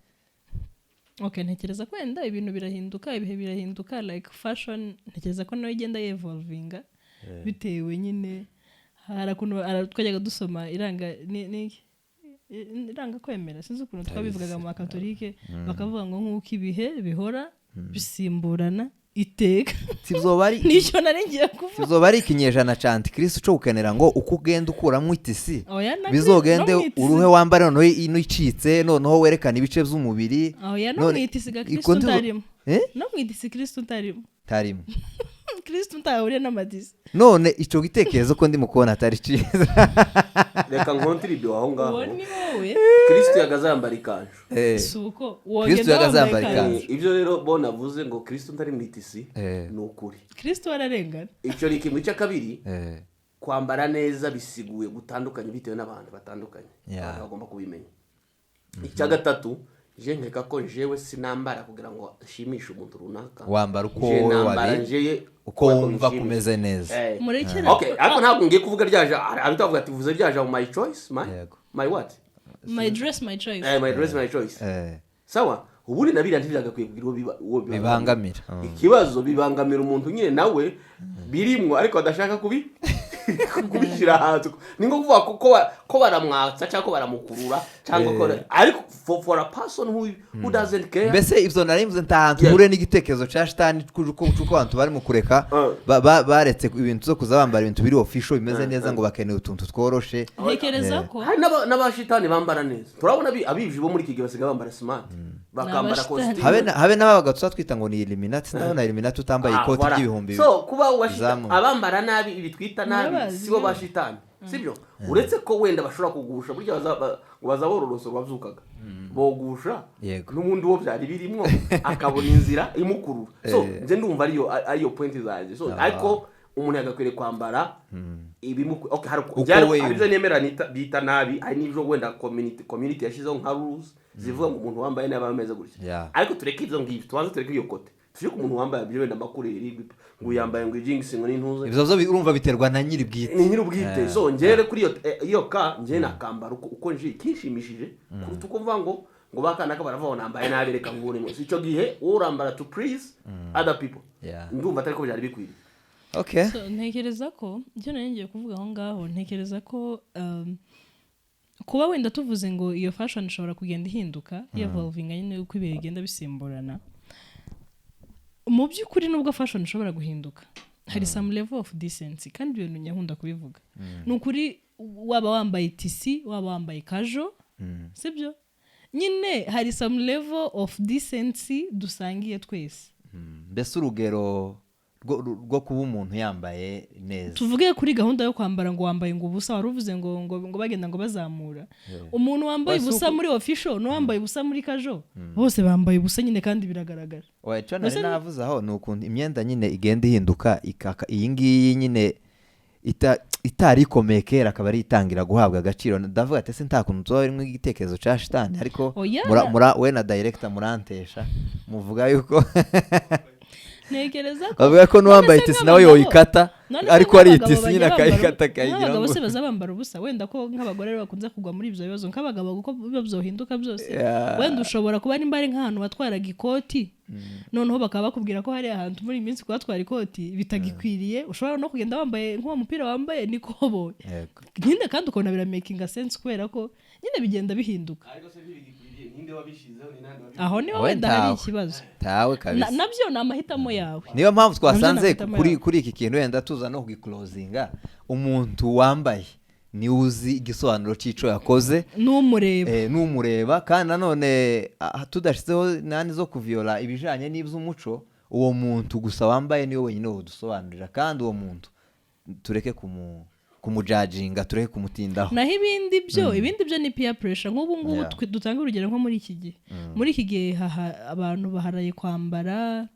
B: Okay, ntekereza ko wenda ibintu birahinduka, ibihe birahinduka, like fashion ntekereza ko nayo igenda evolvinga bitewe nyine harakuntu twajyaga dusoma iranga kwemera, sinzi ukuntu twabivugaga mu Katolike, bakavuga ngo nk'uko ibihe bihora bisimburana iteka. Nicyo narengiye kuvuga,
A: tizoba ari ikinyejana ca Antikristo cyo gukenera ngo uko ugenda ukuramo itisi bizogende uruhe wambara noneho ino icitse, noneho werekana ibice by'umubiri.
B: No mwitisi ga Kristo ntarimo, no mwitisi Kristo ntarimo. kristo ntahuriye n'amadisi
A: none ico gitekerezo ko ndimo kubona atari cyiza.
C: reka nkontribe aho ngaho
B: uwo ni wowe
C: kristo yagaza yambara ikanzu
B: suko
A: Kristo yagaza yambaye ikanzu.
C: ibyo rero bo navuze ngo kristo ntari mu itisi ni ukuri
B: kristo ararengana
C: icyo ni kimwe cya kabiri
A: Eh,
C: kwambara neza bisiguye gutandukanye bitewe n'abantu batandukanye
A: Yeah.
C: abantu bagomba kubimenya icya gatatu je nkeka ko jewe sinambara kugira ngo nshimishe umuntu runaka
A: wambara uko
C: Je nambara
A: wabi
C: njeye
A: uko wumva kumeze neza.
B: murekera
C: okay ariko ntabwo ngiye kuvuga ryaje abitavuga ati vuze ryaje my choice
A: Yego.
C: my what
B: my dress my choice
C: my dress my choice
A: Eh,
C: sawa ubundi nabira ntibyagakwiye kugira uwo
A: bibangamira.
C: ikibazo bibangamira umuntu nyine nawe birimwo ariko adashaka kubishyira hanze ni nko kuvuga ko baramwatsa cyangwa ko baramukurura cyangwa ko ariko for a person who doesn't care.
A: mbese ivyo narimvuze ntahantu hure n'igitekerezo ca shitani cuko abantu bari mu kureka baretse ibintu zo kuza bambara ibintu biri official bimeze neza ngo bakeneye utuntu tworoshe.
B: ntekereza ko
C: hari n'abashitani bambara neza turabona abivyi bo muri iki gihe basigaye bambara smart bakambara costume
A: habe n'ababaga twita ngo ni Illuminati ndabona Illuminati utambaye ikoti ry'ibihumbi.
C: so kuba abambara nabi ibitwita nabi sibo bashitani sibyo uretse ko wenda bashobora kugusha burya bazabororoso bavyukaga bogusha n'umuntu wo byari birimo akabona inzira imukurura so nje ndumva ariyo point zaje so ariko umuntu yagakwiriye kwambara okay hari ibyo nemera bita nabi hari n'ibyo wenda community yashizeho nka rules zivuga ngo umuntu wambaye nabi ameze gutya ariko tureke ibyo ngibyo tubanze tureke iyo kote tuje ku muntu wambaye ibyo wenda makureri ngo yambaye ngo ijingisi ngo n'intuze
A: ivyo zo urumva biterwa na nyiri bwite
C: ni nyiri bwite so ngere kuri iyo ka nje nakambara uko nje kishimishije kuruta uko mva ngo bakana ka barava nambaye nabi reka ngure ngo sico gihe urambara to please other people ndumva atari ko byari bikwiriye.
A: Okay,
B: so ntekereza ko icyo ngiye kuvuga aho ngaho ntekereza ko kuba wenda tuvuze ngo iyo fashion ishobora kugenda ihinduka evolving nyine uko ibihe bigenda bisimburana mu by'ukuri nubwo fashion ishobora guhinduka hari some level of decency kandi ibintu nyahunda kubivuga ni ukuri waba wambaye tisi waba wambaye casual sibyo nyine hari some level of decency dusangiye twese
A: mbese urugero rwo kuba umuntu yambaye neza
B: tuvuge kuri gahunda yo kwambara ngo wambaye ngo ubusa wari uvuze ngo bagenda ngo bazamura umuntu wambaye ubusa muri official no wambaye ubusa muri casual bose bambaye ubusa nyine kandi biragaragara
A: wacha navuze aho ni ukuntu imyenda nyine igenda ihinduka iyi ngiyi nyine itari ikomeye kera akaba ari itangira guhabwa agaciro ndavuga ati se nta kuntu tuba rimwe igitekerezo ca shitani ariko we na director murantesha muvuga yuko
B: ntekereza ko
A: bavuga ko n'uwambaye itisi nawe yoyikata ariko ari itisi nyine akayikata akayigira
B: ngo bose bazabambara ubusa wenda ko nk'abagore bakunze kugwa muri ibyo bibazo nk'abagabo kuko byohinduka byose wenda ushobora kuba nimba ari nk'ahantu batwaraga ikoti noneho bakaba bakubwira ko hari ahantu muri iminsi kubatwara ikoti bitagikwiriye ushobora no kugenda wambaye nk'uwo mupira wambaye nikoboye nyine kandi ukabona biramakinga sense kubera ko nyine bigenda bihinduka aho niho wenda hari ikibazo
A: tawe kabisa
B: nabyo ni amahitamo yawe
A: niyo mpamvu twasanze kuri iki kintu wenda tuza no kugiclosinga umuntu wambaye ni uzi igisobanuro c'ico yakoze n'umureba kandi nanone tudashizeho nani zo kuviola ibijanye n'ivy'umuco uwo muntu gusa wambaye niwe wenyine udusobanurira kandi uwo muntu tureke kumujajinga tureke kumutindaho
B: naho ibindi byo ni peer pressure nk'ubu ngubu dutanga urugero nko muri iki gihe abantu baharaye kwambara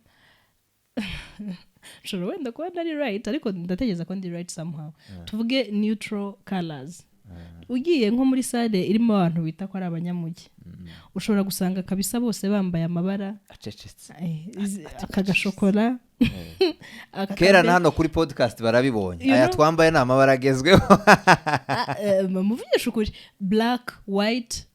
B: shoro wenda kuba ari right ariko ndatekereza ko ndi right somehow tuvuge neutral colors ugiye nko muri sale irimo abantu bita ko ari abanyamugi ushobora gusanga kabisa bose bambaye amabara
A: acecetse
B: akagashokora
A: kera hano kuri podcast barabibonye aya twambaye ni amabara agezweho
B: muvugisha ukuri black white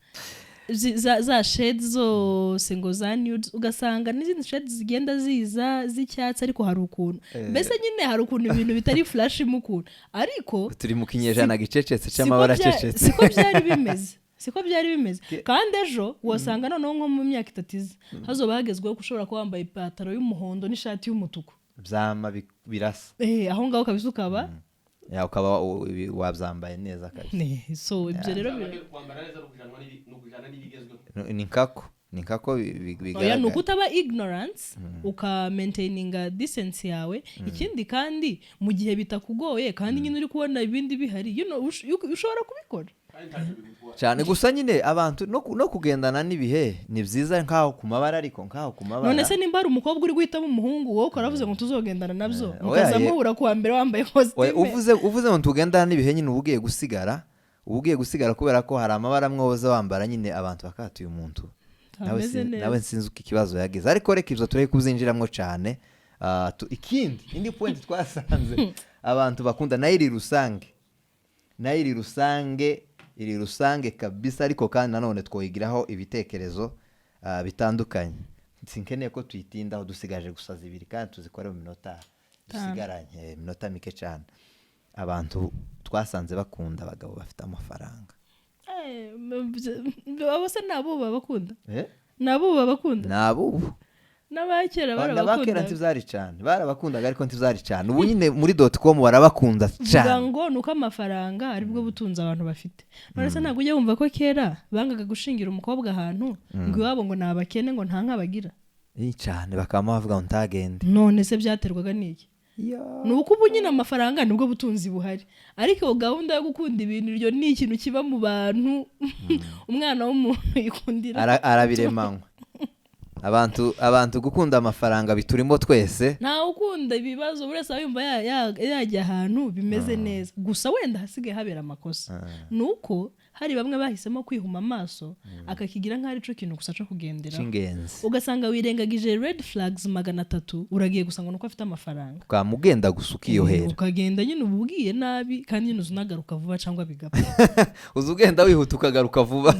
B: za shades zose ngo za nudes ugasanga n'izindi shades zigenda ziza z'icyatsi ariko hari ukuntu mbese nyine hari ukuntu ibintu bitari flash mu kuntu ariko
A: turi mu kinyejana gicecetse cy'amabara acecetse
B: siko byari bimeze kandi ejo wasanga noneho nko mu myaka 3 hazoba hagezweho ushobora kuba wambaye ipataro y'umuhondo n'ishati y'umutuku
A: byama birasa
B: aho ngaho kabisa ukaba
A: ukaba wabyambaye neza kabisa
B: so ibyo rero
C: kwambara neza no kujana n'ibigezweho
A: ni nkako ni nkako
B: oya
A: bigaragara
B: nuko utaba ignorance uka maintaininga decency yawe ikindi kandi mu gihe bitakugoye kandi nyine uri kubona ibindi bihari ushobora kubikora
A: cyane gusa nyine abantu no kugendana n'ibihe ni byiza nkaho ku mabara ariko nkaho ku mabara
B: none se nimba ari umukobwa uri guhitamo umuhungu wowe ukaravuze ngo tuzogendana nabyo mukaza muhura kuwa mbere wambaye costume
A: uvuze ngo tugendana n'ibihe nyine uba ugiye gusigara kubera ko hari amabara amwe woza wambara nyine abantu bakatuye umuntu nawe sinzi uko ikibazo yagize ariko reka ibyo tureke kuzinjiramo cyane indi point twasanze abantu bakunda nayo iri rusange kabisa ariko kandi nanone twigiraho ibitekerezo bitandukanye sinkeneye ko tuyitindaho dusigaje gusa 2 kandi tuzikore mu minota dusigaranye minota mike cyane abantu twasanze bakunda abagabo bafite amafaranga
B: abo se nabo babakunda nabo babakunda
A: nabo
B: n'abakera
A: barabakunda ntibyari cyane barabakundaga ariko ntibyari cyane ubu nyine muri .com barabakunda cyane
B: ngo nuko amafaranga aribwo butunze abantu bafite none se ntabwo ujya wumva ko kera bangaga gushingira umukobwa ahantu ngo iwabo ngo nabakene ngo nta nkabagira
A: cyane bakaba bavuga ngo ntagende
B: none se byaterwaga n'iki nuko ubu nyine amafaranga nibwo butunzi buhari ariko gahunda yo gukunda ibintu iryo ni ikintu kiba mu bantu umwana w'umuntu yikundira
A: arabiremanywa abantu gukunda amafaranga biturimo twese
B: nta ukunda ibibazo buri wese yumva yajya ahantu bimeze neza gusa wenda hasigaye habera amakosa nuko hari bamwe bahisemo kwihuma amaso akakigira nk'aho ari cyo kintu gusa cyo kugendera ugasanga wirengagije red flags 300 uragiye gusa ngo nuko afite amafaranga
A: ukamugenda gusa ukiyohera
B: ukagenda nyine ububwiye nabi kandi nyine uzunagaruka vuba cyangwa bigapfa
A: uzugenda wihuta ukagaruka vuba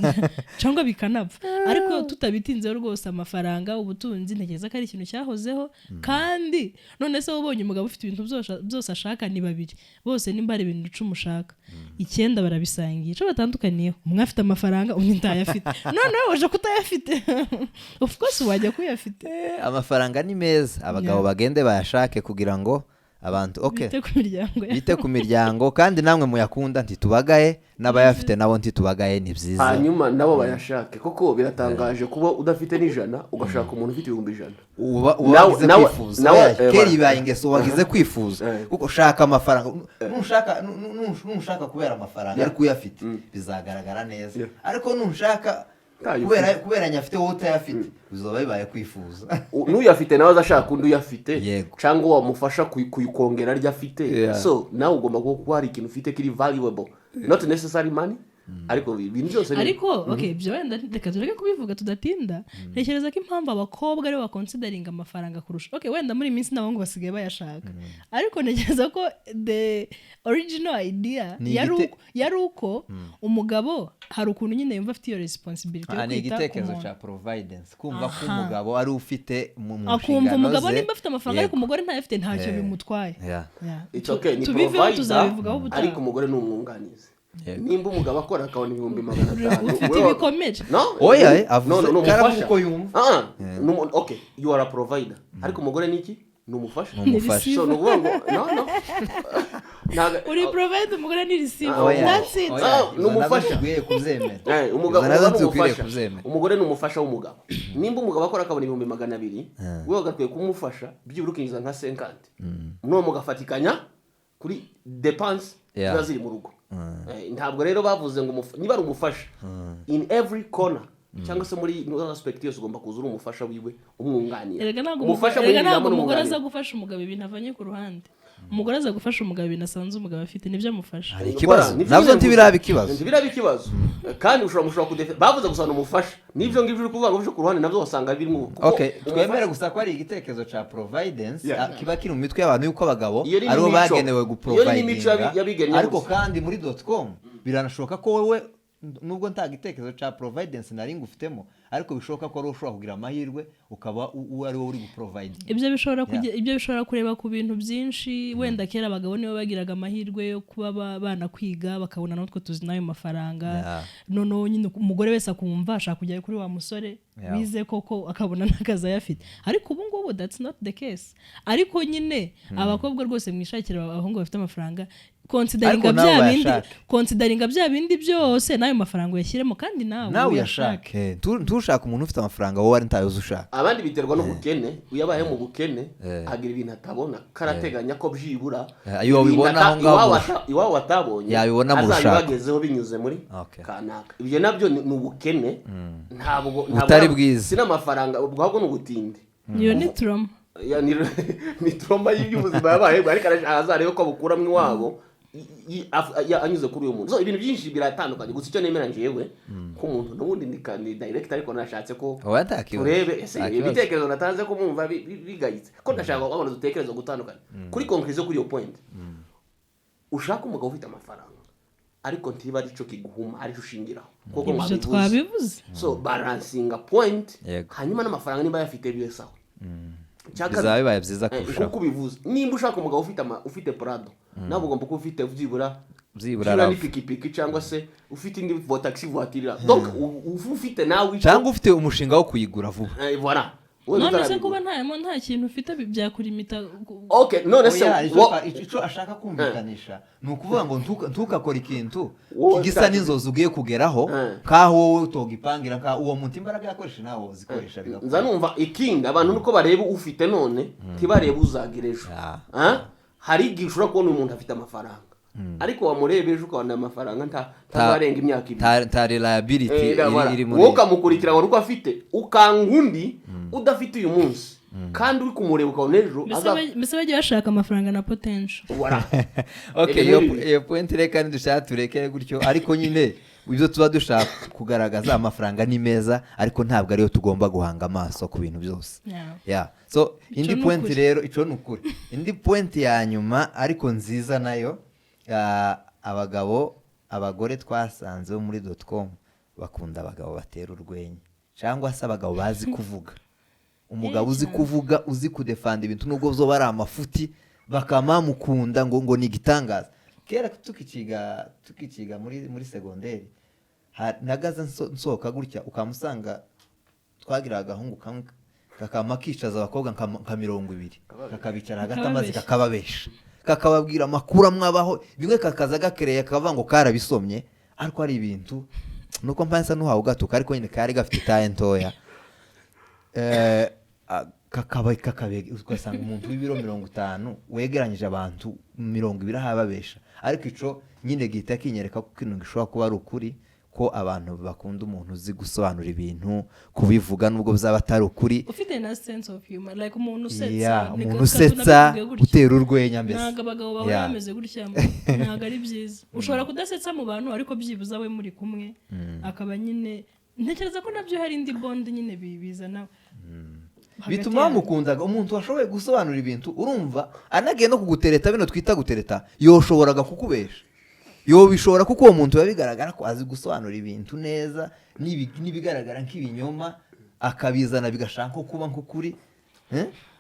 B: cyangwa bikanapfa ariko tutabitinze rwose amafaranga ubutunzi ntekereza ko ari ikintu cyahozeho kandi none se ubonye umugabo ufite ibintu byose ashaka ni babiri bose nimba ari ibintu 10 ushaka 9 barabisangiye cyo batandukaniyeho umwe afite amafaranga undi ntayafite noneho waje kutayafite of course wajya kuyafite
A: amafaranga ni meza abagabo bagende bayashake kugira ngo abantu bite ku miryango kandi namwe muyakunda ntitubagaye n'abayafite nabo ntitubagaye ni byiza
C: hanyuma nabo bayashake kuko biratangaje kuba udafite n'ijana ugashaka umuntu ufite 100,000
A: wagize kwifuza keri baye ingeso wagize kwifuza kuko shaka amafaranga nushaka kubera amafaranga ariko uyafite bizagaragara neza ariko nushaka kubera nyafite wowe utayafite bizoba bibaye kwifuza
C: n'uyafite nawe azashaka undi uyafite cyangwa wamufasha kuyikongera rya afite so nawe ugomba kuba hari ikintu ufite kiri valuable not necessary money ariko ibintu byose
B: ariko okay byo wenda reka tureke kubivuga tudatinda ntekereza ko impamvu abakobwa ari baconsidering amafaranga kurusha okay wenda muri minsi nabo ngo basigaye bayashaka ariko ntekereza ko the original idea yari uko umugabo hari ukuntu nyine yumva afite iyo responsibility yo kwita
A: igitekerezo cya providence kumva ko umugabo ari ufite mu nshingano ze
B: akumva umugabo nimba afite amafaranga ariko umugore ntayafite ntacyo bimutwaye
C: it's okay ni provider ariko umugore ni umwunganizi nimba umugabo akora akabona 500,000
B: ufite ibikomeje
A: oya avuze karamu ko yumva
C: okay you are a provider ariko umugore ni iki ni umufasha
A: so
C: no no
B: uri provider umugore ni receive that's it
C: ni umufasha
A: tugiye kuzemera
C: umugabo umugore ni umufasha w'umugabo nimba umugabo akora akabona 200,000 wewe gatwe kumufasha by'urukinjiza nka 50 no mugafatikanya kuri dépense ziri mu rugo ntabwo rero bavuze ngo niba ari umufasha in every corner cyangwa se muri aspect yose ugomba kuzura umufasha wiwe umwunganira
B: umufasha muri umugore aza gufasha umugabo ibintu avanye ku ruhande umugore aza gufasha umugabo ibintu asanze umugabo afite nibyo amufasha
A: hari ikibazo navyo ntibiraba
C: ikibazo kandi ushobora kudefa bavuze gusana umufasha nivyo ngivyo uri kuvuga ngo ku ruhande navyo wasanga birimo
A: okay twemere gusa ko ari igitekerezo ca providence kiba kiri mu mitwe y'abantu yuko abagabo aribo bagenewe guprovidinga ariko kandi muri .com biranashoboka ko wewe nubwo nta gitekerezo ca providence nari ngufitemo ariko bishoboka ko ari ushobora kugira amahirwe ukaba ari wowe uri guprovide
B: ibyo bishobora kureba ku bintu byinshi wenda kera abagabo nibo bagiraga amahirwe yo kuba banakwiga bakabona natwe tuzi nayo mafaranga noneho nyine umugore wese akumva ashaka kujya kuri wa musore bize koko akabona n'akazi ayafite ariko ubu ngubu that's not the case ariko nyine abakobwa rwose mwishakira abahungu bafite amafaranga konsidaringa bya bindi byose n'ayo mafaranga uyashyiremo kandi nawe
A: uyashake ntushaka umuntu ufite amafaranga wowe ari ntayo ushaka.
C: Abandi biterwa n'ubukene, uyabaye mu bukene agira ibintu atabona karateganya ko byibura
A: bibona aho ngaho
C: iwawe watabonye
A: yabibona mu rushaka
C: azabibagezeho binyuze muri kanaka. Ibyo nabyo ni ubukene, ntabwo
A: utari bwiza,
C: si n'amafaranga ahubwo n'ubutinde.
B: Iyo ni trauma,
C: ni trauma y'ubuzima yabaye, ariko azarebe ko abukuramo iwabo anyuze kuri uyu muntu. So ibintu byinshi biratandukanye, gusa icyo nemera njewe nk'umuntu n'ubundi ni director, ariko nashatse ko turebe ibitekerezo natanze ko mwumva bigayitse, ko ndashaka abana dutekereza gutandukana kuri conclusion kuri iyo point. Ushaka umugabo ufite amafaranga ariko ntiba ari cyo kiguhuma, ari cyo ushingiraho, kuko
B: ibyo twabivuze.
C: So balancing a point, hanyuma n'amafaranga niba yafite biwe sawa,
A: bizabaye byiza kurushaho.
C: Kuko bivuze nimba ushaka umugabo ufite Prado, nabo ugomba kuba ufite byibura ni pikipiki cyangwa se ufite indi taxi voiture, donc ufite nawe
A: cyangwa ufite umushinga wo kuyigura vuba.
C: Voilà.
B: None se kuba nta kintu ufite byakurimita.
C: Okay, none se
A: icyo ashaka kumvikanisha ni ukuvuga ngo ntukakora ikintu gisa n'inzozi ugiye kugeraho kaho wowe utogipangira ka uwo muntu imbaraga yakoresha nawe uzikoresha bigakora.
C: Nza numva ikinga abantu nuko bareba ufite none tibareba uzagirejo. Hari igihe ushobora kubona umuntu afite amafaranga ariko wamurebeje ukabona amafaranga ntazarenga imyaka ibiri,
A: ta reliability iri muri
C: wowe ukamukurikira ngo uko afite ukangundi udafite uyu munsi kandi uri kumureba ukabona ejo
B: mbese bagiye bashaka amafaranga na potential.
A: Okay, iyo point reka ntidushaka turekere gutyo, ariko nyine ibyo tuba dushaka kugaragaza amafaranga ni meza, ariko ntabwo ariyo tugomba guhanga amaso ku bintu byose. So indi point rero ico ni ukuri. Indi point ya nyuma ariko nziza nayo, abagore twasanze muri .com bakunda abagabo batera urwenya cyangwa se abagabo bazi kuvuga. Umugabo uzi kuvuga, uzi kudefanda ibintu nubwo zo bari amafuti, bakamamukunda ngo ni gitangaza. Kera tukikiga muri segonderi nagaza nsohoka gutya ukamusanga twagira agahungu kamwe kakama kicaza abakobwa nka 20 kakabicara hagati amazi kakababesha kakababwira amakuru amwabaho, bimwe kakaza gakereye kava ngo karabisomye, ariko ari ibintu nuko mpansa nuhawe gatuka, ariko nyine kari gafite talentoya kakabege ugasanga umuntu w'ibiro 50 wegeranyije abantu 20 hababesha. Ariko ico nyine gihita kinyereka ko kintu gishobora kuba ari ukuri, ko abantu bakunda umuntu uzi gusobanura ibintu, kubivuga nubwo bizaba atari ukuri,
B: ufite na sense of humor, like umuntu usetsa,
A: umuntu usetsa utera urwenya. Mbese
B: ntago abagabo bawe bameze gutya, ntago ari byiza. Ushobora kudasetsa mu bantu ariko byibuza we muri kumwe akaba nyine, ntekereza ko nabyo hari indi bond nyine bizana
A: bituma bamukundaga. Umuntu washoboye gusobanura ibintu, urumva anagiye no kugutereta, bino twita gutereta, yoshoboraga kukubesha, bishobora kuko uwo muntu bigaragara ko azi gusobanura ibintu neza, nibigaragara nk'ibinyoma akabizana bigashaka ko kuba nk'ukuri.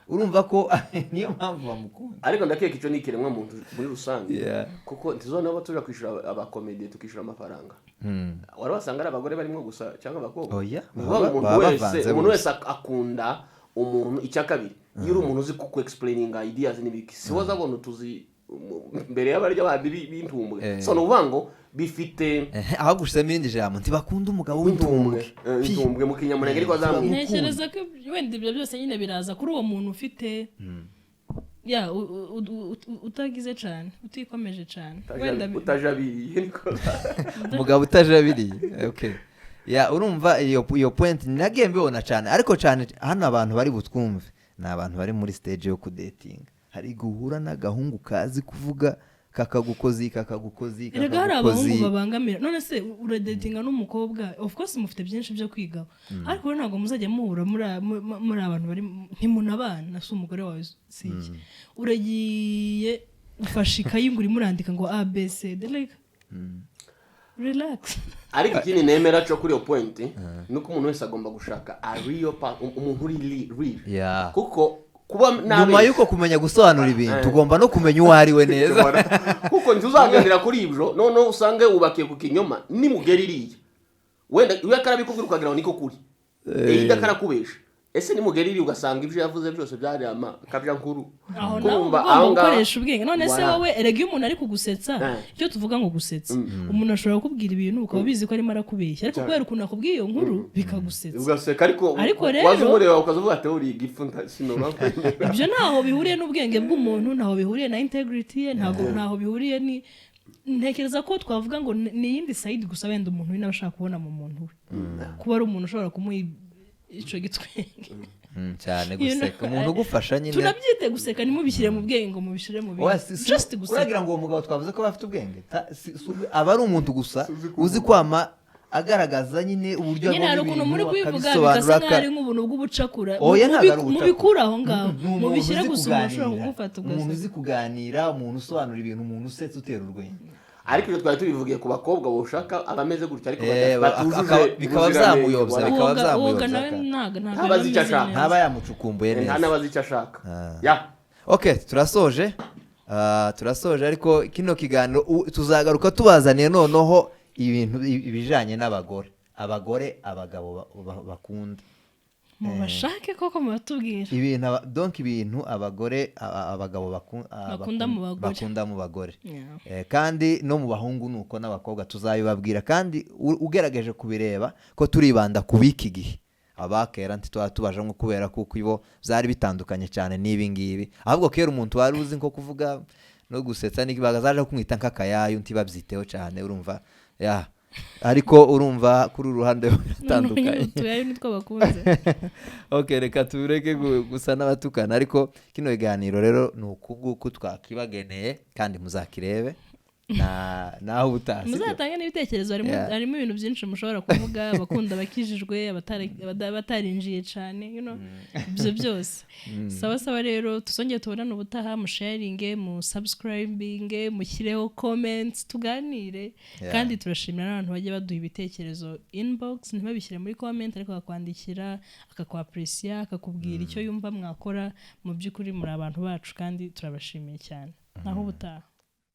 A: Urumva ko niyo mpamvu bamukunda.
C: Ariko ndakeka icyo ni ikiremwa muntu muri rusange, kuko ntizona abo tuja kwishura abakomedi tukishura amafaranga. Wari wasanga ari abagore barimo gusa cyangwa abakobwa. Umuntu wese akunda umuntu. Icya kabiri, iyo uri umuntu uzi kuko explaininga ideas n'ibiki, si woza abona tuzi mbere y'abarya bandi bintumbwe. So nuvuga ngo bifite
A: aho gushema irindi jambo ntibakunda umugabo w'intumbwe
C: mu kinyamurenge, ariko azamwita.
B: Ntekereza ko wenda ibyo byose nyine biraza kuri uwo muntu ufite utagize cyane, utikomeje cyane,
C: wenda utajabiriye niko
A: umugabo utajabiriye. Okay, urumva iyo point nagiye mbibona cyane, ariko cyane hano abantu bari butwumve ni abantu bari muri stage yo kudating. Hari guhura n'agahungu kazi kuvuga kakagukozi
B: erega hari abahungu babangamira. None se uradetinga n'umukobwa, of course mufite byinshi byo kwigaho, ariko rero ntabwo muzajya muhura muri abantu bari ntimunabana, si umugore wawe siki uragiye ufashe ikayi ngo urimo urandika ngo ABCD, like relax.
C: Ariko ikindi nemera cyo kuri iyo point nuko umuntu wese agomba gushaka umuntu uri real, kuko
A: nyuma yuko kumenya gusobanura ibintu tugomba no kumenya uwo ari we neza,
C: kuko ntuzangendera kuri ibyo none usange ubakiye ku kinyoma nimugera iriya, wenda iyo akarabikubwira ukagira ngo niko kuri ida karakubesha, ese ni mugeriri ugasanga ibyo yavuze byose byari akabya nkuru
B: aho nawe ugomba gukoresha ubwenge none se wowe erega iyo umuntu ari kugusetsa icyo tuvuga ngo gusetsa umuntu ashobora kukubwira ibintu ukaba ubizi ko arimo arakubeshya ariko kubera ukuntu akubwiye iyo nkuru bikagusetsa
C: ugaseka ariko
B: rero
C: waza umureba ukazuvuga ati uriye igifu sinoma
B: ibyo ntaho bihuriye n'ubwenge bw'umuntu ntaho bihuriye na integrity ye ntaho bihuriye ni ntekereza ko twavuga ngo ni yindi side gusa wenda umuntu wina bashaka kubona mu muntu we kuba ari umuntu ushobora kumuha ico gitwenge
A: cyane guseka umuntu ugufasha nyine
B: tunabyite guseka nimubishyire mu bwenge ngo mubishyire mu bintu just guseka
A: uragira ngo uwo mugabo twavuze ko bafite ubwenge aba ari umuntu gusa uzi kwama agaragaza nyine uburyo
B: nyine hari ukuntu muri kubivuga bigasa nk'aho ari nk'ubuntu bw'ubucakura mubikura aho ngaho mubishyire gusa umuntu ushobora kugufata
A: umuntu uzi kuganira umuntu usobanura ibintu umuntu usetse utera urwenya
C: ariko ibyo twari tubivugiye ku bakobwa bashaka abameze gutya ariko
A: bikaba byamuyobya
C: ntabazi icyo ashaka
A: ntaba yamucukumbuye neza
C: ntabazi icyo ashaka
A: okay turasoje ariko kino kiganiro tuzagaruka tubazaniye noneho ibintu ibijanye n'abagore abagabo bakunda
B: mubashake koko mubatubwira
A: ibintu abagabo bakunda mu bagore kandi no mu bahungu nuko n'abakobwa tuzabibabwira kandi ugerageje kubireba ko turibanda kubiki gihe abakera ntitwatubaje nko kubera kuko ibo byari bitandukanye cyane n'ibi ngibi ahubwo kera umuntu wari uzi nko kuvuga no gusetsa bagazaje kumwita nk'akayayo ntibabyiteho cyane urumva ariko urumva kuri uruhande rutandukanye
B: tuyayo nitwo bakunze
A: okay reka tureke gusa n'abatukana ariko kino kiganiro rero ni ukuguku twakibageneye kandi muzakirebe naho ubutaha
B: muzatange n'ibitekerezo harimo ibintu byinshi mushobora kuvuga abakunda bakijijwe batarinjiye cyane ibyo byose sawa rero tuzongeye tubonane ubutaha musharinge musubscribinge mushyireho comments tuganire kandi turashimira n'abantu bagiye baduha ibitekerezo inbox ntibabishyire muri comment ariko akakwandikira akakwapreciate akakubwira icyo yumva mwakora mu by'ukuri muri abantu bacu kandi turabashimiye cyane naho ubutaha